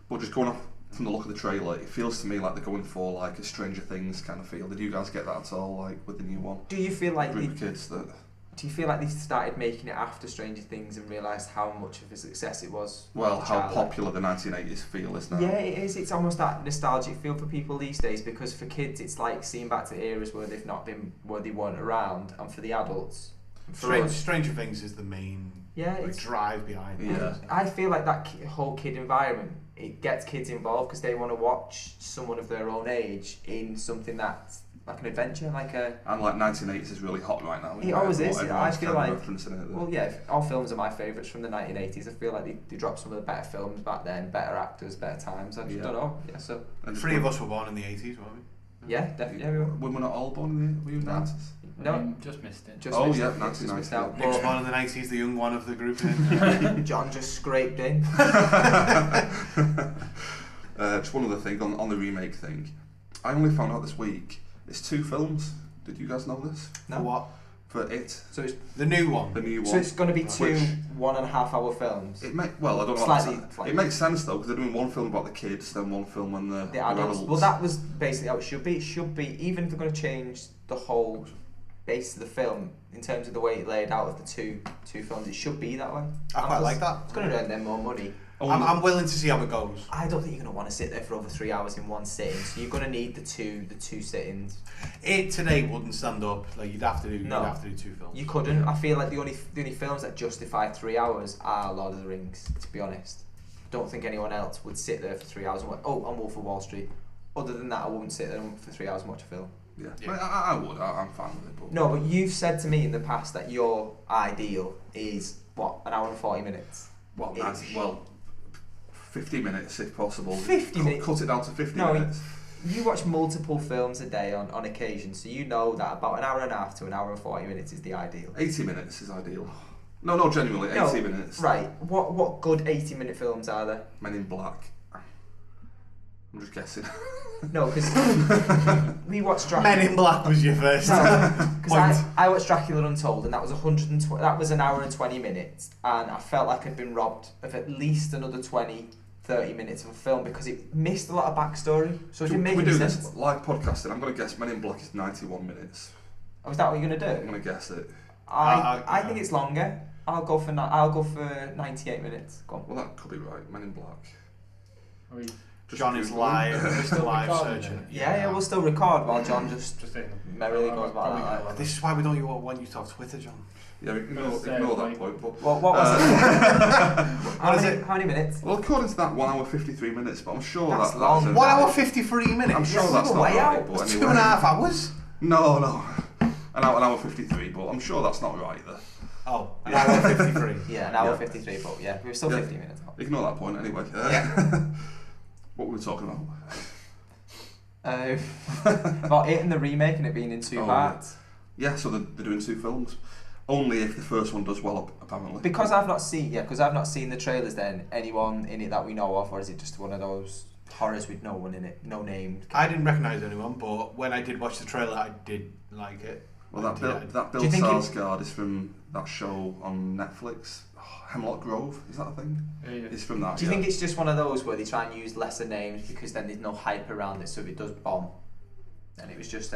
But just going off from the look of the trailer, it feels to me like they're going for like a Stranger Things kind of feel. Did you guys get that at all, like with the new one? Do you feel like Group of kids that... Do you feel like they started making it after Stranger Things and realised how much of a success it was? Well, how Child? popular the 1980s feel is now. Yeah, it is. It's almost that nostalgic feel for people these days because for kids it's like seeing back to eras where they've not been, where they weren't around, and for the adults, for us, Stranger Things is the main it's drive behind it. Yeah. I feel like that whole kid environment, it gets kids involved because they want to watch someone of their own age in something that's like an adventure, like a... And like 1980s is really hot right now. It always is. Everyone's I feel kind of like... referencing it. Well, yeah, all films are my favourites from the 1980s. I feel like they dropped some of the better films back then, better actors, better times. I just don't know. Yeah, so... And Three of us were born in the 80s, weren't we? Yeah, definitely. Yeah, we were. We were not all born in the... Were you 90s? No. Just missed it. Just Oh, missed yeah, out. Just missed 1990. out. Nick's born in the 90s, the young one of the group. John just scraped in. Just one other thing on the remake thing. I only found out this week it's 2 films. Did you guys know this? No. For what? For It, So it's The new one. the new one. so it's going to be two Which- 1.5 hour films. It well, I don't know. Slightly- What slightly. it makes sense though because they're doing one film about the kids, then one film on the Adults. Well, that was basically how it should be. It should be, even if they're going to change the whole base of the film in terms of the way it laid out of the two films, it should be that way. I quite like that. It's going to earn them more money. I'm willing to see how it goes. I don't think you're going to want to sit there for over 3 hours in one sitting, so you're going to need the two sittings. It today wouldn't stand up. Like you'd have to do 2 films. You couldn't. I feel like the only films that justify 3 hours are Lord of the Rings, to be honest. I don't think anyone else would sit there for 3 hours and watch, oh, I'm Wolf of Wall Street. Other than that, I wouldn't sit there for 3 hours and watch a film. Yeah, Yeah. I would. I'm fine with it. But No, but you've said to me in the past that your ideal is, what, an hour and 40 minutes? well, Ish. 50 minutes if possible. 50 minutes? Cut it down to 50 No, minutes. You watch multiple films a day on occasion, so you know that about an hour and a half to an hour and 40 minutes is the ideal. 80 minutes is ideal. No, genuinely, 80 No, minutes. Right, what good 80-minute films are there? Men in Black. I'm just guessing. No, because we watched Dracula. Men in Black was your first. Because I watched Dracula Untold, and that was 120. That was an hour and 20 minutes, and I felt like I'd been robbed of at least another 20, 30 minutes of a film because it missed a lot of backstory. So it didn't make we any do sense. this live podcasting? I'm going to guess Men in Black is 91 minutes. Oh, is that what you're gonna I'm do? going to guess it. I think it's longer. I'll go for 98 minutes. Go on. Well, that could be right. Men in Black. Are we Just John is Googling. live. We're still live recording searching. it? Yeah, we'll still record while John just saying. merrily goes about Probably that. gonna This is why we don't want you to have Twitter, John. Yeah, ignore Gonna say, that like- point. But, What was it? What is it? How many minutes? well, according to that, 1 hour 53 minutes, but I'm sure That's that's long. a- 1 hour 53 minutes. I'm sure Yes, that's you not were way right. out. But That's anyway. 2.5 hours. No. An hour 53, but I'm sure that's not right either. Oh, an hour 53. Yeah, an hour Yeah. 53, but yeah, we were still Yeah. 50 minutes out. Ignore that point anyway. Yeah. What were we talking about? About it and the remake and it being in 2 Oh, parts. Yeah, so they're doing 2 films. Only if the first one does well, apparently. Because I've not seen the trailers. Then anyone in it that we know of, or is it just one of those horrors with no one in it, no name? I didn't recognise anyone, but when I did watch the trailer, I did like it. Well, that Bill Do you think Skarsgård is from that show on Netflix, Hemlock Grove. Is that a thing? Yeah. It's from that. Do you think it's just one of those where they try and use lesser names because then there's no hype around it, so if it does bomb, then it was just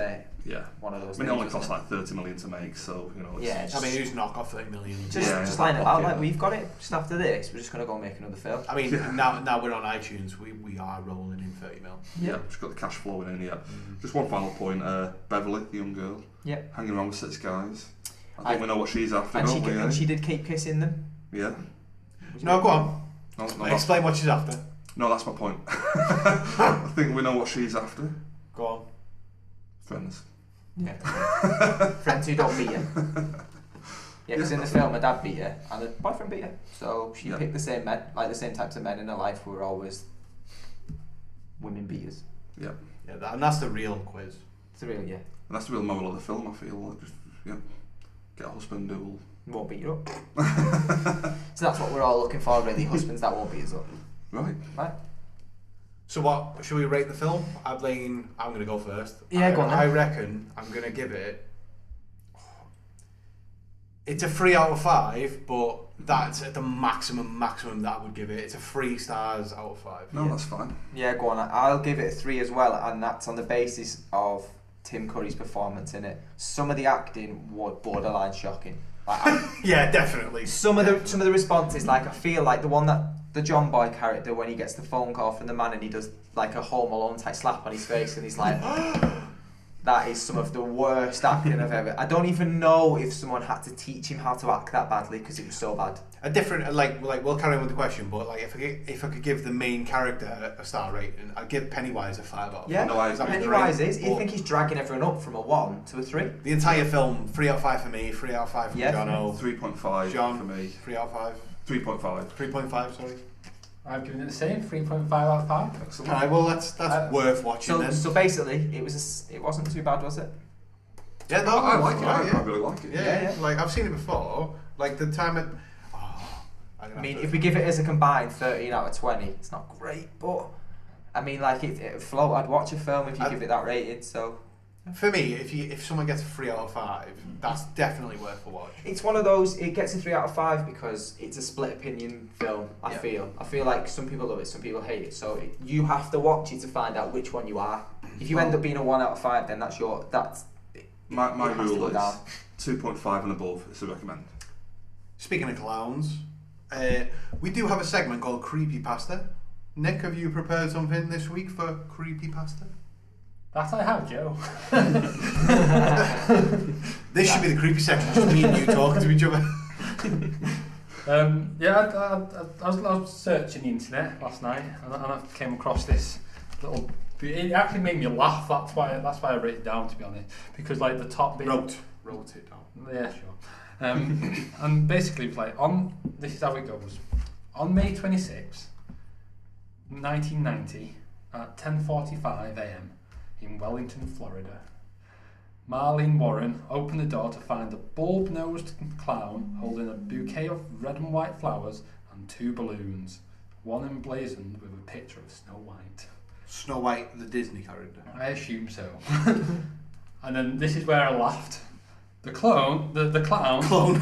one of those. I mean, it only cost like 30 million to make, so you know. It's, I mean, who's knock off 30 million? Just line it out like we've got it. Just after this, we're just gonna go make another film. I mean, now we're on iTunes. We are rolling in 30 mil. Yeah, just got the cash flowing in. Yeah. Just one final point. Beverly, the young girl, hanging around with 6 guys. I think we know what she's after, don't we? And she did keep kissing them. Yeah. No, go on. No, explain what she's after. No, that's my point. I think we know what she's after. Go on. Friends. Yeah. Friends who don't beat her. Yeah, because in the film, her dad beat her and her boyfriend beat her. So she picked the same men, like the same types of men in her life who were always women beaters. Yeah. Yeah, and that's the real quiz. It's a real, And that's the real moral of the film, I feel. Like just, get a husband who will... won't beat you up. So that's what we're all looking for, really. Husbands that won't beat us up. Right. So what, should we rate the film? I'm going to go first. Yeah, go on then. I reckon I'm going to give it... It's a 3 out of 5, but that's at the maximum that I would give it. It's a 3 stars out of 5. No, that's fine. Yeah, go on. I'll give it a 3 as well, and that's on the basis of Tim Curry's performance in it. Some of the acting was borderline shocking. Like, yeah, definitely. Some of the responses, like I feel like the John Boy character when he gets the phone call from the man and he does like a Home Alone type slap on his face and he's like, that is some of the worst acting I've ever. I don't even know if someone had to teach him how to act that badly because it was so bad. A different like we'll carry on with the question, but like if I could give the main character a star rating, I'd give Pennywise a 5 out of 5. Yeah, Pennywise great, is. You think he's dragging everyone up from a 1 to a 3? The entire film, 3 out of 5 for me, 3 out of 5 for Jono. 3.5 John, for me. 3 out of 5. 3.5. 3.5, sorry. I've given it the same, 3.5 out of 5. Excellent. Alright, well that's worth watching then. So basically, it wasn't too bad, was it? Yeah, no, I like it. I really like it. Yeah. Like I've seen it before. Like the time it. I mean, if we give it as a combined 13 out of 20, it's not great, but I mean, like it float. I'd watch a film if you give it that rating. So for me, if someone gets a 3 out of 5, that's definitely worth a watch. it's one of those. It gets a 3 out of 5 because it's a split opinion film. I feel like some people love it, some people hate it. So you have to watch it to find out which one you are. If you end up being a 1 out of 5, then that's my rule is 2.5 and above. It's a recommend. Speaking of clowns, we do have a segment called Creepypasta. Nick, have you prepared something this week for Creepypasta? That I have, Joe. This should be the creepy section, just me and you talking to each other. I was searching the internet last night and I came across this little. It actually made me laugh. That's why I wrote it down, to be honest, because like the top bit. Wrote it down. Yeah, sure. And basically, it was like this is how it goes. On May 26, 1990, at 10:45 a.m. in Wellington, Florida, Marlene Warren opened the door to find a bulb-nosed clown holding a bouquet of red and white flowers and 2 balloons, one emblazoned with a picture of Snow White. Snow White, the Disney character. I assume so. And then this is where I laughed. The clown. Clone.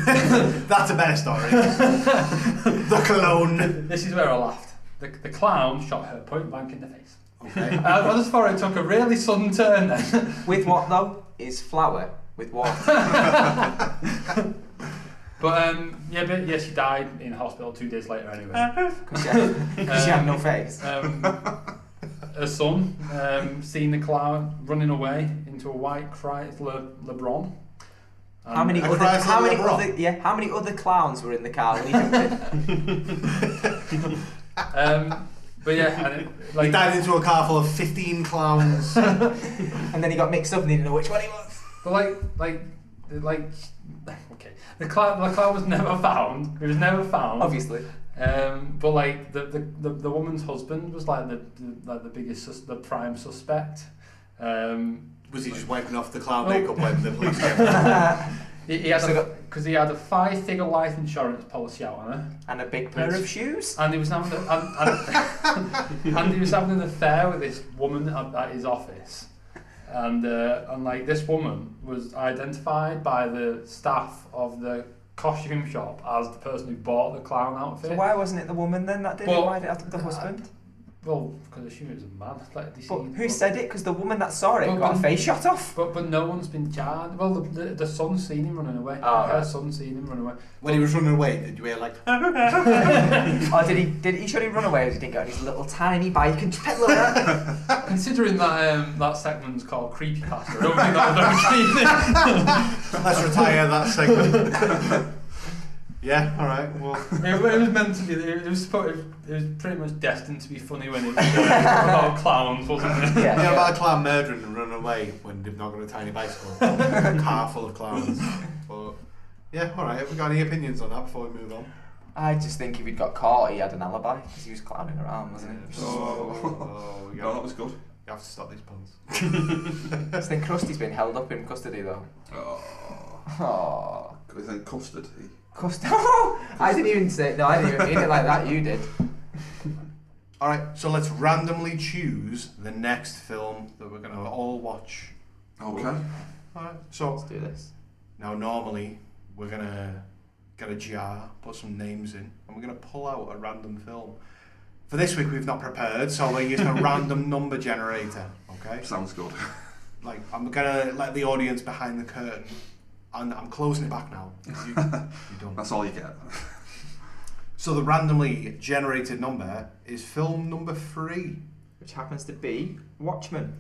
That's a better story. The clone. This is where I laughed. The clown shot her point blank in the face. Okay. I just thought it took a really sudden turn then. With what though? Is flour with what? But she died in hospital 2 days later anyway. Because she had no face. Her son seen the clown running away into a white Chrysler LeBron. How many other clowns were in the car when he jumped in? But yeah, and he died into a car full of 15 clowns. And then he got mixed up and he didn't know which one he was. But okay, the clown was never found. It was never found, obviously. But like the woman's husband was like the biggest the prime suspect. Was he just wiping off the clown makeup when the police came? He had because he had a 5-figure life insurance policy out on her and a big pair of shoes, and he was having and he was having an affair with this woman at his office. and like this woman was identified by the staff of the costume shop as the person who bought the clown outfit. So why wasn't it the woman then that did it? Why did it have to be the husband? Well, because I assume it was a man. Like, But who said it? Because the woman that saw it got her face shot off. But no one's been charged. Well, the son's seen him running away. Oh, Her right. son's seen him run away. When he was running away, did you hear like? Oh, did he should he run away or did he get on his little tiny bike and pedal around? Considering that that segment's called Creepypasta, I don't think that was Let's retire that segment. Yeah, all right. Well, it was meant to be. It was pretty much destined to be funny when it was about clowns, wasn't it? Yeah. about a clown murdering and running away when they've not got a tiny bicycle, a car full of clowns. But yeah, all right. Have we got any opinions on that before we move on? I just think if he'd got caught, he had an alibi because he was clowning around, wasn't he? Oh, No, that was good. You have to stop these puns. I just think Krusty's been held up in custody though. Oh. Is it custard? Custody. I didn't even say. No, I didn't even mean it like that. You did. All right. So let's randomly choose the next film that we're gonna all watch. Okay. All right. So Let's do this. now normally we're gonna get a jar, put some names in, and we're gonna pull out a random film. For this week we've not prepared, so we're using a random number generator. Okay. Sounds good. Like I'm gonna let the audience behind the curtain, and I'm closing it back now. You're done. That's all you get. So the randomly generated number is film number 3. Which happens to be Watchmen.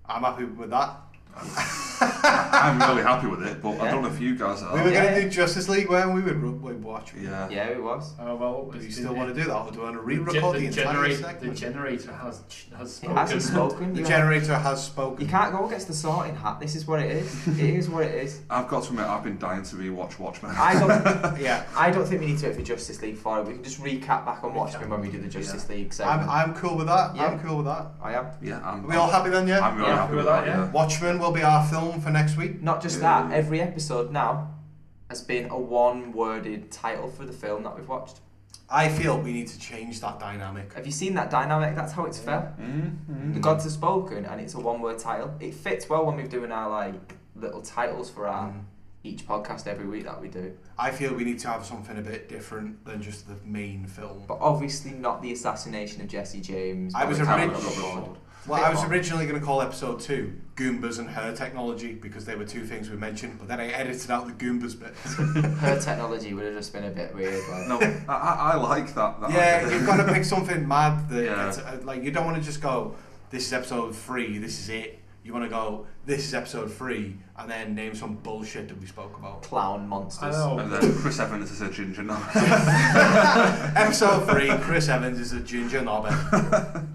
I'm happy with that. I'm really happy with it, but I don't know if you guys We are. were Yeah. going to do Justice League when we'd watch. Yeah. Yeah, it was. Oh well. Do you still want to do that, or do you want to re-record the entire The segment? generator has It spoken. hasn't spoken. The You generator has spoken. You can't go against the sorting hat. This is what it is. It is what it is. I've got to admit, I've been dying to rewatch Watchmen. Yeah. I don't think we need to wait for Justice League for it. We can just recap back on Watchmen when we do the Justice League segment. I'm cool with that. Yeah. I'm cool with that. I am. Yeah, Are we all happy then, yeah? I'm really Yeah, happy with that, yeah. Watchmen will be our film for next week. Not just that, every episode now has been a one-worded title for the film that we've watched. I feel we need to change that dynamic. Have you seen that dynamic? That's how it's felt. The gods have spoken, and it's a one-word title. It fits well when we're doing our like little titles for our each podcast every week that we do. I feel we need to have something a bit different than just the main film. But obviously not the assassination of Jesse James. I was originally originally going to call episode 2 Goombas and Her Technology because they were two things we mentioned, but then I edited out the Goombas bit. Her technology would have just been a bit weird. Like. No, I like that. Yeah, idea. you've got to pick something mad that Yeah. it's, like you don't want to just go, this is episode 3, this is it. You want to go, this is episode 3, and then name some bullshit that we spoke about. Clown monsters. I know. And then Chris Evans is a ginger knob. Episode 3, Chris Evans is a ginger knobber.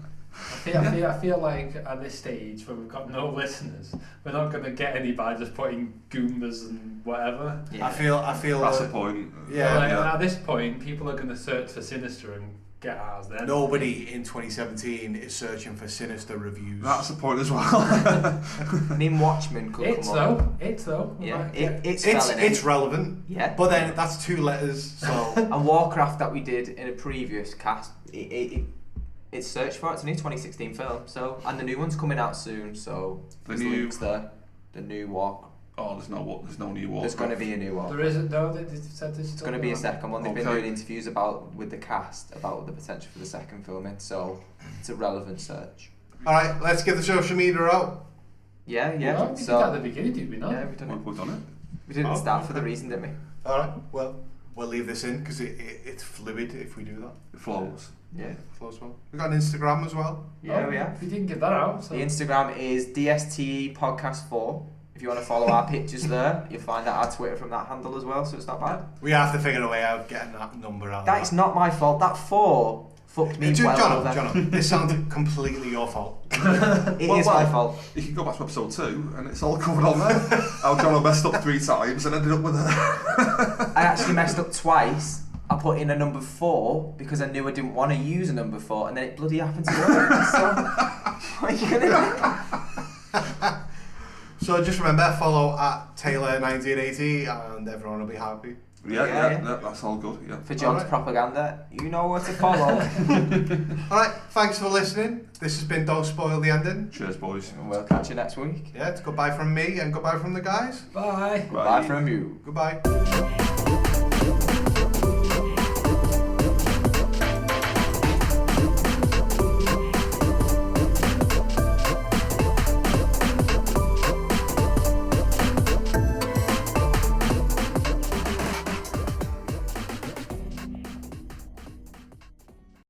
I feel like at this stage when we've got no listeners, we're not going to get any by just putting Goombas and whatever. Yeah. I feel That's the point. Yeah. Like, at this point, people are going to search for Sinister and get ours then. nobody in 2017 is searching for sinister reviews. That's the point as well. I mean, Watchmen could It's come up. though. Yeah, Like, it's relevant, Yeah. but then that's 2 letters, so And Warcraft that we did in a previous cast, it's searched for. It's a new 2016 film, so and the new one's coming out soon. So The there's new- links there. The new Warcraft. Oh, there's no new war. There's going to be a new one. there isn't though. They said there's It's going to be a second one. They've been Okay. doing interviews with the cast about the potential for the second filming, so it's a relevant search. alright, let's get the social media out. Yeah. Well, we did that at the beginning, did we not? Yeah, we've done it. We've done it. We didn't Oh, start for the okay. reason, didn't we? Alright, well, we'll leave this in because it's fluid if we do that. It flows. Yeah. Flows well. We've got an Instagram as well. Yeah, Oh, we have. We didn't get that out. So. The Instagram is DST Podcast 4. If you want to follow our pictures there, you'll find out our Twitter from that handle as well, so it's not bad. We have to figure a way out of getting that number out. That is not my fault. That 4 fucked me well over. Jono, this sounds completely your fault. It is my fault. You can go back to episode 2 and it's all covered on there. How Jono messed up 3 times and ended up with a... I actually messed up twice. I put in a number 4 because I knew I didn't want to use a number 4, and then it bloody happened to work. So, what are you gonna do? So just remember, follow at Taylor1980 and everyone will be happy. Yeah, that's all good. Yeah. For John's Alright. propaganda, you know where to follow. Alright, thanks for listening. This has been Don't Spoil the Ending. Cheers, boys. And we'll catch you next week. Yeah, it's goodbye from me and goodbye from the guys. Bye. Bye from you. Goodbye.